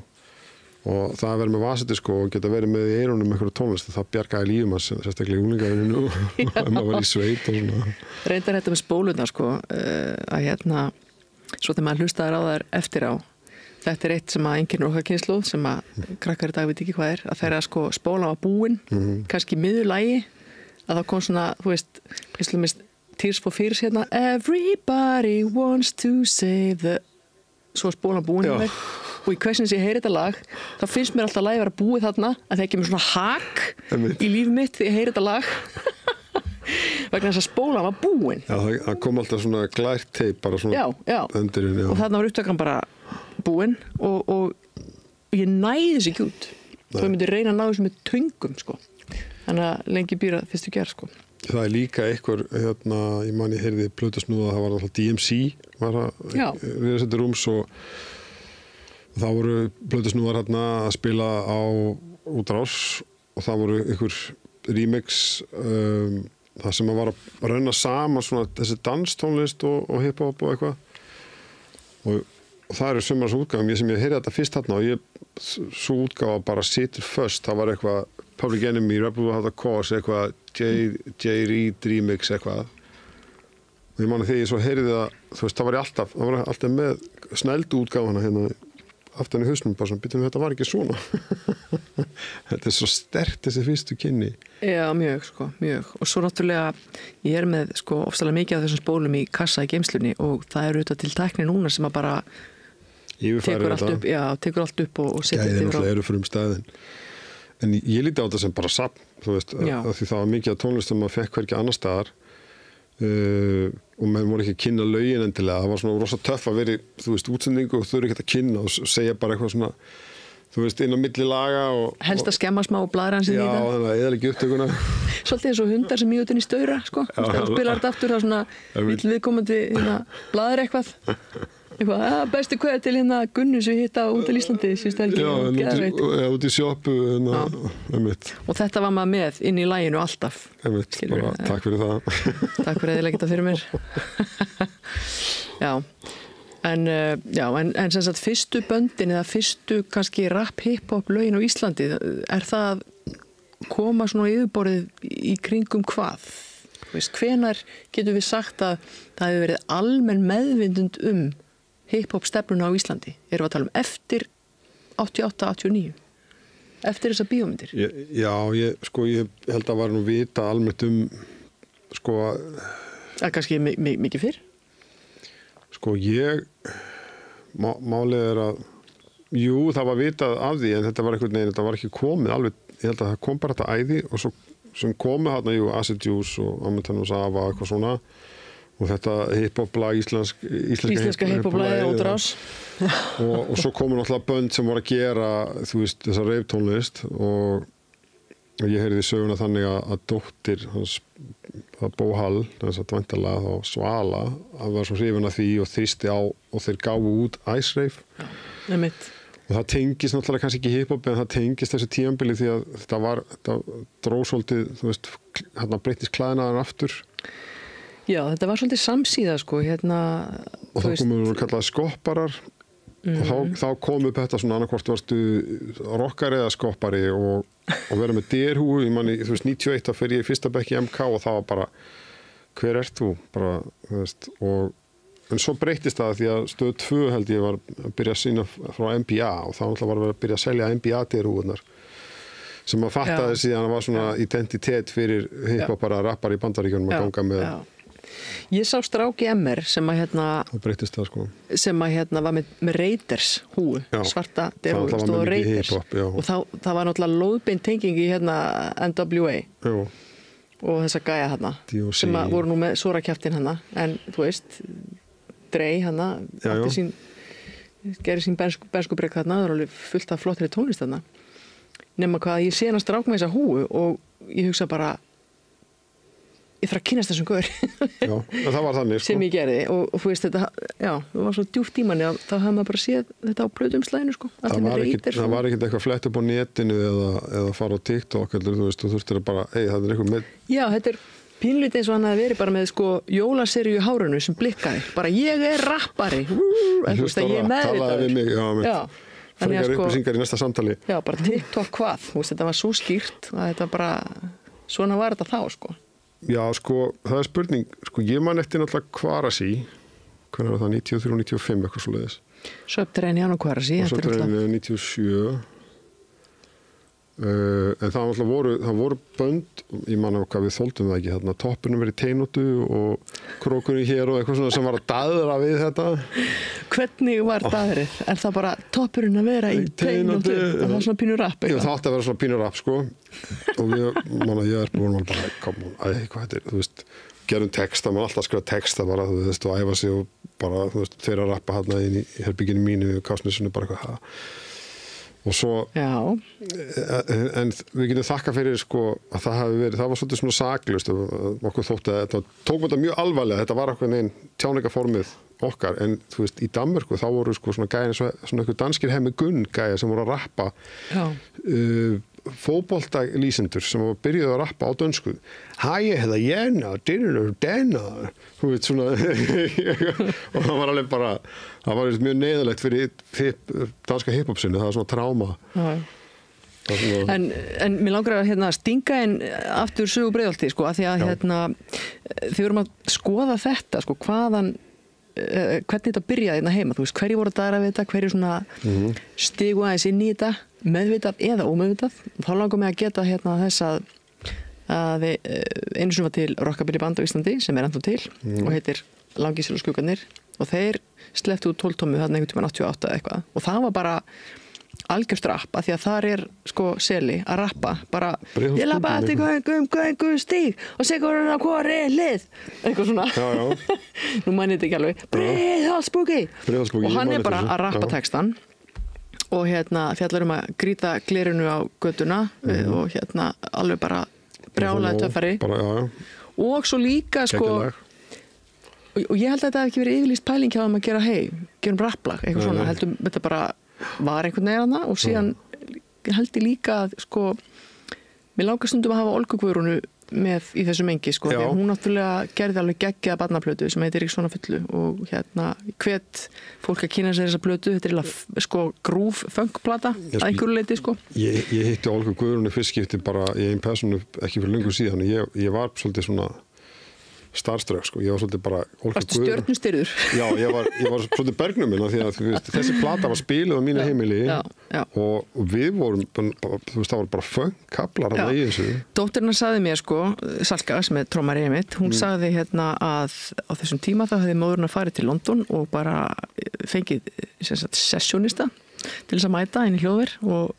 [SPEAKER 2] Og það að vera með vasadisko og geta verið með í eyrunum með einhverju tónlist, það bjargaði lífum að sérstaklega í unglingavinninu og maður var í sveit og svona.
[SPEAKER 1] Reyndar þetta með spólurnar sko, að hérna, svo þegar maður hlustaði á þær eftir á, þetta er eitt sem að enginn okkar kynslóð, sem að krakkar í dag veit ekki hvað er, að þeirra sko spóla á búin, kannski miður lagi, að það kom svona, þú veist, eins og með Tears for Fears hérna, everybody wants to save the, svo spóla á búin með og í hversin sem ég heyri þetta lag þá finnst mér alltaf lagið að vera búið þarna að það ekki með svona hak í líf mitt þegar ég heyri þetta lag vegna þess að spóla var búin.
[SPEAKER 2] Já, það kom alltaf svona glært teip bara svona öndurinn.
[SPEAKER 1] Og þarna var upptökan bara búin og ég næði þessi ekki út. Þó ég myndi reyna að ná þessu með töngum sko. Þannig að lengi býra fyrstu gerð sko.
[SPEAKER 2] Það er líka einhver, hérna, ég heyrði plötusnúða, það var alltaf DMC var að viðsetja rúms og það voru plötusnúðar hérna að spila á Útrás og það voru einhver remix það sem að var að renna saman svona þessi danstónlist og hip-hop og eitthvað og það eru sumars útgáfum sem ég heyrði þetta fyrst hérna og svo útgáfa bara situr föst, það var eitthvað Public Enemy, Rebel Without a Cause eitthvað J. Reed remix eitthvað og ég mani þegar ég svo heyrði það þú veist, það var alltaf með snældu útgáfana hérna aftan í hausnum bara svona, býtum þetta var ekki svona. Þetta svo sterkt þessi fyrstu kynni.
[SPEAKER 1] Já, mjög, sko, mjög. Og svo náttúrulega, ég með, sko, ofsalega mikið af þessum spólum í kassa í geymslunni og það eru auðvitað til tækni núna sem að bara tekur allt upp og setur
[SPEAKER 2] þetta yfir á. Eru fyrir staðinn. En ég líti á þetta sem bara safn, þú veist, að því það var mikið af tónlistum maður fekk hvergi annar staðar og maður voru ekki að kynna lögin endilega, það var svona rosa töff að vera, þú veist, útsendingu og þau eru ekki að kynna og segja bara eitthvað svona, þú veist, inn á milli laga
[SPEAKER 1] helst að skemma smá bladrann sem í það.
[SPEAKER 2] Já, þannig að eða ekki upptökuna.
[SPEAKER 1] Svolítið eins og hundar sem mjög út inn í staura, sko. Þegar þú spilar þetta aftur, það er svona vill viðkomandi bladra eitthvað. Bestu kveð til Gunnu sem við hitta út í Íslandi síðustu helgi.
[SPEAKER 2] Já, út í sjoppu
[SPEAKER 1] og þetta var maður með inn í laginu alltaf.
[SPEAKER 2] Bara, takk fyrir það.
[SPEAKER 1] Takk fyrir að þið leggja þetta fyrir mér. En sem sagt fyrstu böndin eða fyrstu kannski rap hip-hop lögin á Íslandi, er það að koma svona yfirborðið í kringum hvað? Hvenær getum við sagt að það hefur verið almenn meðvindund hip-hop stefnuna á Íslandi? Erum við að tala eftir 88-89? Eftir þessar bíómyndir?
[SPEAKER 2] Já, ég held að var nú vita almennt
[SPEAKER 1] kannski mikið fyrr?
[SPEAKER 2] Málið er að jú, það var vitað af því en þetta var einhvern veginn, þetta var ekki komið alveg, ég held að það kom bara þetta æði og svo sem komið hérna, Acid Juice og Ametanus Ava eitthvað svona og þetta hip-hop-lag, íslenska
[SPEAKER 1] hip-hop-lagi útrás
[SPEAKER 2] og svo komu náttúrulega bönd sem voru að gera, þú veist, þessa rave-tónlist og ég heyrði söguna þannig að dóttir hans, Bó Hall, þess að væntanlega þá Svala, að var svo hrifin af því og þrýsti á og þeir gáfu út Ice Rave. Og það tengist náttúrulega kannski ekki hip-hop en það tengist þessu tímabili því að þetta dróð svolítið, þú veist, hérna breyttist klæðnaðan aftur.
[SPEAKER 1] Já, þetta var svolítið samsíða, sko,
[SPEAKER 2] og þá komum við kallaði skopparar og þá kom upp þetta svona annarkvort varstu rockari eða skoppari og vera með derhúu, ég manni, þú veist, 91 þá fer ég í fyrsta bekk í MK og það var bara, hver ert þú? Bara, þú veist, en svo breyttist það því að stöð 2 held ég var að byrja að sína frá NBA og þá var að byrja að selja NBA derhúunar sem að fattaði síðan að var svona identitet fyrir hiphopara, rappar í Bandaríkjunum að ganga með.
[SPEAKER 1] Ég sá strák í MR sem að
[SPEAKER 2] það breyttist það, sko.
[SPEAKER 1] Sem að var með Raiders húu, svarta derhúu, stóð á Raiders og það var náttúrulega lóðbeint tenging í NWA og þessa gæja sem að voru nú með Sora-kjaftin en þú veist Drey gerði sín berskubrekk það er alveg fullt af flottri tónlist nema hvað ég sé hann strák með þessa húu og ég hugsa bara ég þarf að kynast þessum gaur
[SPEAKER 2] Já, það var þannig, sko.
[SPEAKER 1] Sem ég gerði og þú veist þetta, það var svo djúpt í manni að þá hafði maður bara séð þetta á plötumslæginu, sko.
[SPEAKER 2] Það var ekkert eitthvað flett upp á netinu eða fara á TikTok eller þú veist, þú þurftir að bara, það er eitthvað með. Já,
[SPEAKER 1] þetta er pínlítið eins og hann hafi verið bara með, sko, jólaserju í hárunu sem blikkaði, bara ég er rappari, en þú veist að ég er meðvitaður.
[SPEAKER 2] Frekar upplýsingar í næsta samtali.
[SPEAKER 1] Já, bara TikTok hvað, þú veist, þetta var svo skýrt að þetta bara, svona var þetta þá, sko.
[SPEAKER 2] Já, sko, það er spurning, sko, ég man eftir náttúrulega Kvarasi, hvernig var það, 93-95 eitthvað svo leiðis.
[SPEAKER 1] Söpdrein Ján og Kvarasi.
[SPEAKER 2] Og Söpdrein 97. En það voru bönd, ég man á hvað við þoldum það ekki, þarna toppurinn verið teinóttu og krókunni hér og eitthvað svona sem var að daðra við þetta. Hvernig
[SPEAKER 1] var daðrið? Er það bara toppurinn að vera í teinóttu og það er svona pínur rapp eitthvað?
[SPEAKER 2] Já, það átti að vera svona pínur rapp, sko. Og ég vorum bara, hvað þetta er, þú veist, gerum texta, maður alltaf skrifa texta bara, þú veist, og æfa sig og bara, þú veist, þeir að rappa hérna inn í herbygginu mínu, kásnissunni, bara eitthvað, og svo, en við getum þakka fyrir, sko, að það var svolítið svona saklaust, okkur þótti að þetta tók þetta mjög alvarlega, þetta var okkur einn tjáningaformið okkar, en þú veist, í Danmörku þá voru sko svona gæðin, svona eitthvað danskir Hemmi Gunn gæði sem voru að rappa fótboltalýsendur sem byrjuði að rappa á dönsku. Hæ, þetta Jenna, dinur, denna, þú veit svona og það var alveg bara, það var mjög neyðalegt fyrir danska hiphop-sinni, það var svona tráma.
[SPEAKER 1] En mér langar að stinga inn aftur Sögu Breiðholti, sko, að því að þegar við erum að skoða þetta, sko, hvaðan hvernig þetta byrjaði hérna heima, þú veist, hverju voru að dara við þetta, hverju svona stigu aðeins inn í þetta, meðvitað eða ómeðvitað. Þá langar mig að geta hérna þess að einu sem var til rockabilly band á Íslandi sem ennþá til og heitir Langisir og skuggarnir og þeir slepptu út 12 tómu þarna einhvern tímann 88 eða eitthvað og það var bara algjörst rapp af því að þar sko Seli að rappa bara ég labba að einhver stíg og sé hvað er lið eitthvað svona nú man ég þetta ekki alveg Breiðholtsbúki og hann er bara að rappa textan og hérna fjallar að grýta glerinu á götuna og hérna alveg bara brjálaði töffari og svo líka sko og ég held að þetta hef ekki verið yfirlýst pæling hjá þeim að gera gerum rapplag, eitthvað svona heldum þetta bara var einhvern veginn og síðan held ég líka að sko mér langar stundum að hafa Olgu Guðrúnu með í þessu mengi sko því að hún náttúrulega gerði alveg geggjaða barnaplötu sem heitir Ekki svona fullu og hérna hvet fólk að kynna sér þessa plötu þetta er sko grúf funkplata að einhverju leyti sko
[SPEAKER 2] Ég hitti Olgu Guðrúnu fyrst skipti bara í einn persónu ekki fyrir löngu síðan og ég var svolítið svona starströkk sko, ég var svolítið bara
[SPEAKER 1] Varstu stjörnustyrður?
[SPEAKER 2] Já, ég var svolítið bergnum minna því að þessi plata var spiluð á mínu heimili og við vorum, þú veist, það var bara funk-kaplar hann í þessu. Dóttirna
[SPEAKER 1] sagði mér sko, Salka sem er trommari mitt, hún sagði hérna að á þessum tíma þá hefði móðurinn að fara til London og bara fengið sessionista til þess að mæta inn í hljóðver og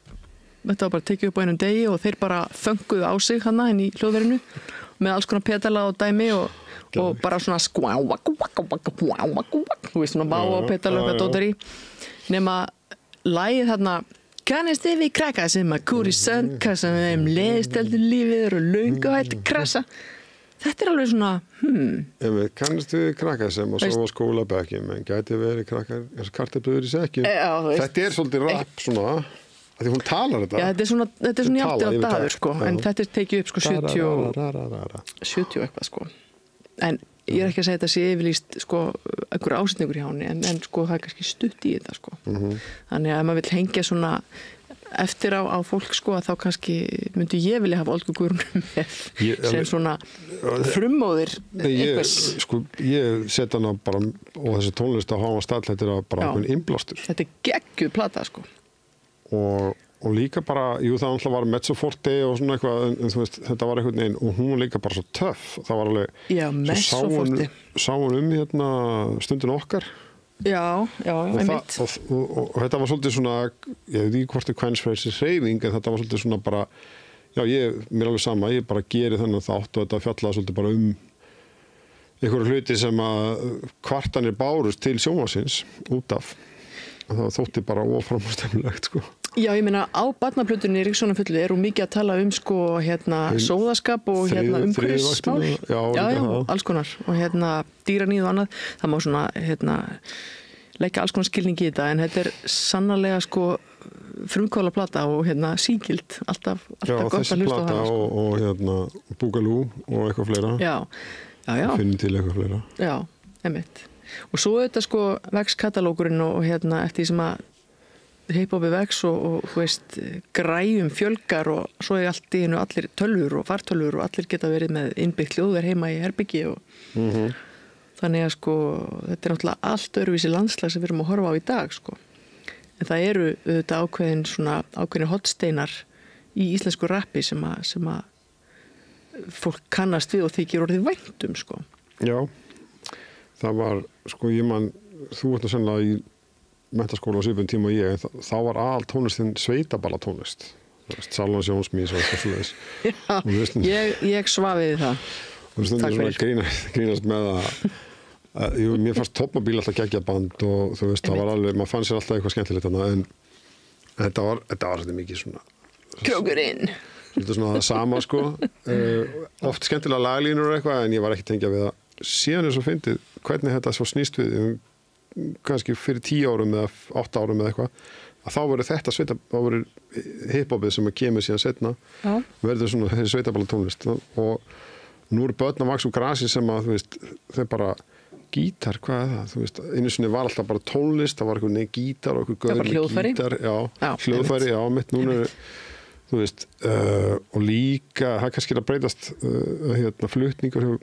[SPEAKER 1] þetta var bara tekið upp á einum degi og þeir bara funkuðu á sig hana inn í hljóðverinu með alls konar pedala og dæmi og bara svona þú veist svona bá og pedala og dóttir í nema lagið þarna kannast við krakka sem að kúri sönka sem þeim leðsteldu lífið og löngu hætti krasa þetta alveg svona
[SPEAKER 2] kannast við krakka sem að sofa skólabekki menn gæti verið krakkar kartöflur í sekjum þetta svolítið rapp svona því hún talar þetta.
[SPEAKER 1] Já, þetta er svona játtina dagur sko, en þetta tekið upp sko 70 eitthvað sko. En ég er ekki að segja þetta sé yfirlýst sko einhver ásetningur hjá henni, en sko það er kannski stutt í þetta sko. Þannig að ef maður vill hengja svona eftir á fólk sko, þá kannski myndi ég vilja hafa Olgu Guðrúnu með sem svona frummóðir einhvers.
[SPEAKER 2] Ég set hana bara, og þessi tónlist að hafa stall, þetta er bara einhvern innblástur.
[SPEAKER 1] Þetta geggjuð plata sko.
[SPEAKER 2] Og líka bara, það var mezzo forte og svona eitthvað, en þú veist, þetta var einhvern veginn og hún var líka bara svo töff, það var alveg
[SPEAKER 1] mezzo forte
[SPEAKER 2] sá hún hérna stundin okkar
[SPEAKER 1] einmitt
[SPEAKER 2] og þetta var svolítið svona ég veit ekki hvort kvennsfrelsis hreyfing en þetta var svolítið svona bara mér er alveg sama, ég bara geri þennan þátt og þetta fjallaði svolítið bara einhverju hluti sem að kvartanir bárust til sjónvarpsins út af það þótti bara oframstemnilegt sko.
[SPEAKER 1] Já, ég meina á barnaplötunni Ekki svona fullu hún mikið að tala sko sóðaskap og umhverfismál. Já, alls konar og dýraníð og annað. Það má svona leggja alls konar skilning í þetta en þetta er sannarlega sko frumkvæla plata og sígild alltaf gott að hlusta á hana sko.
[SPEAKER 2] Og Búgalú og eitthvað fleira.
[SPEAKER 1] Já.
[SPEAKER 2] Finnum til eitthvað fleira.
[SPEAKER 1] Já, einmitt. Og svo þetta sko vex katalógurinn og eftir því sem að hip-hopi vex og þú veist græjum fjölgar og svo er allt í einu allir tölvur og fartölvur og allir geta verið með innbyggt hljóðver heima í herbyggi og þannig að sko þetta er náttúrulega allt öðruvísi landslag sem við erum að horfa á í dag sko. En það eru þetta ákveðin hotsteinar í íslensku rappi sem að fólk kannast við og þykir orðið væntum sko.
[SPEAKER 2] Já. Það var, sko, þú ert sennilega í menntaskóla á svipum tíma og ég, en þá var all tónlistin sveitaballatónlist. Salons Jónsmís og eitthvað svoleiðis.
[SPEAKER 1] Já, ég svafiði það.
[SPEAKER 2] Og stundum svona grínast með að mér fannst Toppmobíl alltaf geggjað band og þú veist, það var alveg, maður fann sér alltaf eitthvað skemmtilegt þarna, en þetta var svolítið mikið svona
[SPEAKER 1] Krókurinn.
[SPEAKER 2] Svolítið svona það sama, sko. Oft skemmtilega laglínur og eitthvað, en ég var ekki tengjað við það. Síðan svo fyndið hvernig þetta svo snýst við kannski fyrir 10 árum eða 8 árum eða eitthvað að þá verður þetta þá verður hip-hopið sem að kemur síðan setna verður svona þessi sveitaballa tónlist og nú eru börn að vaks úr grasi sem að þú veist, þeir bara gítar, hvað er það? Þú veist, einu sinni var alltaf bara tónlist, það var einhvern gítar og einhver gaur með gítar hljóðfæri, mitt núna þú veist, og líka það kannski að breytast flutningur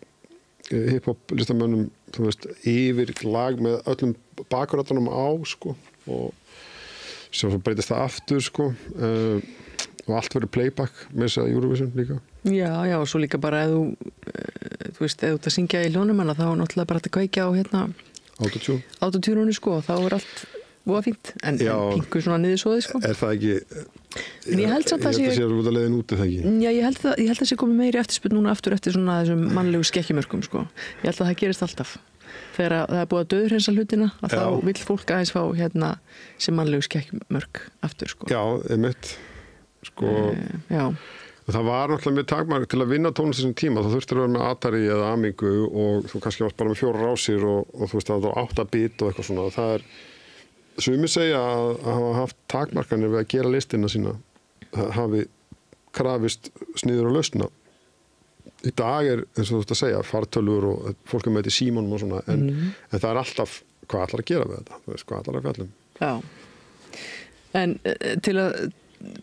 [SPEAKER 2] hip-hop listamönnum, þú veist, yfir lag með öllum bakgröðunum á, sko, og svo breytist það aftur, sko, og allt verður playback með þess að Eurovision líka.
[SPEAKER 1] Já, og svo líka bara ef þú veist, ef þú ert að syngja í hljónumanna þá náttúrulega bara að kveikja á autotune-unni, sko, þá allt voða fínt, en pingu svona niðursóði, sko.
[SPEAKER 2] Er það ekki...
[SPEAKER 1] En ég held samt að
[SPEAKER 2] það sé út að leiðin út, það ekki?
[SPEAKER 1] Já, ég held að það sé komið meiri eftirspurn núna aftur eftir svona þessum mannlegu skekkjumörkum, sko. Ég held að það gerist alltaf. Þegar það er búið að dauðhreinsa hlutina, að þá vill fólk aðeins fá sem mannlegu skekkjumörk aftur, sko.
[SPEAKER 2] Já, einmitt. Sko, það var náttúrulega með takmark til að vinna tónlist þessum tíma, þá þurftir að vera með Atari eða Amigu og þú kannski varst bara með 4 rásir og þú veist að það var 8 bit og eitthvað svona. Það er, sumir segja að hafa haft takmarkanir við að gera listina sína, hafi krafist sniður og lausna. Í dag er, eins og þú veist að segja, fartölur og fólk með þetta í símanum og svona, en það er alltaf hvað ætlar að gera við þetta, þú veist, hvað ætlar að fjallum.
[SPEAKER 1] Já, en til að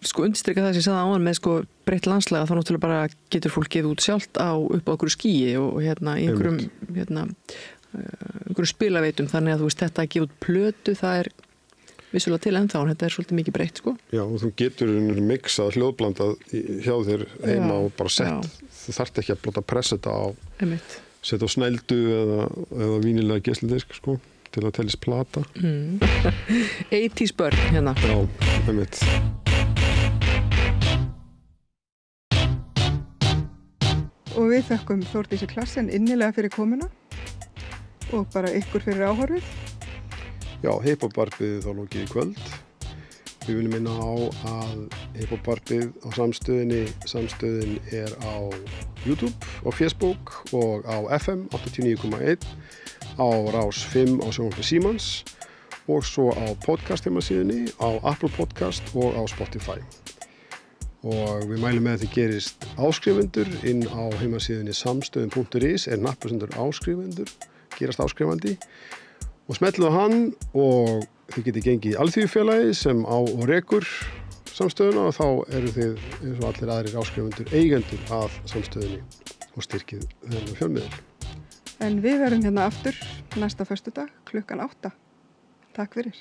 [SPEAKER 1] sko undirstrika það sem ég sagði áðan með sko breytt landslag, þá náttúrulega bara getur fólk gefið út sjálft upp á einhverju skýi og í einhverjum spilaveitum, þannig að þú veist þetta að gefa út plötu, það er vissulega til ennþá, en þetta er svolítið mikið breytt, sko. Já,
[SPEAKER 2] og þú getur mixað, hljóðblandað hjá þér heima og bara sett, þú þarft ekki að blota að pressa þetta á, setja á snældu eða vínilega geisladisk, sko, til að teljast plata.
[SPEAKER 1] 80s börn, hérna.
[SPEAKER 2] Já, einmitt.
[SPEAKER 3] Og við þökkum Þórdísi Claessen innilega fyrir komuna og bara ykkur fyrir áhorfið.
[SPEAKER 2] Já, hip-hop-varpið þá lokið í kvöld. Við viljum minna á að hip-hop-varpið á samstöðin er á YouTube og Facebook og á FM 89,1, á Rás 5 á sjónvarpi Símans og svo á podcast-heimasíðunni, á Apple Podcast og á Spotify. Og við mælum með að þið gerist áskrifendur inn á heimasíðunni samstöðin.is nappasundur áskrifendur, gerast áskrifandi og smellið á hann og þið getið gengið í alþýðufélagi sem á og rekur samstöðuna og þá eru þið eins og allir aðrir áskrifendur eigendur af samstöðunni og styrkið þennan fjölmiðil.
[SPEAKER 3] En við verðum hérna aftur næsta föstudag 8:00. Takk fyrir.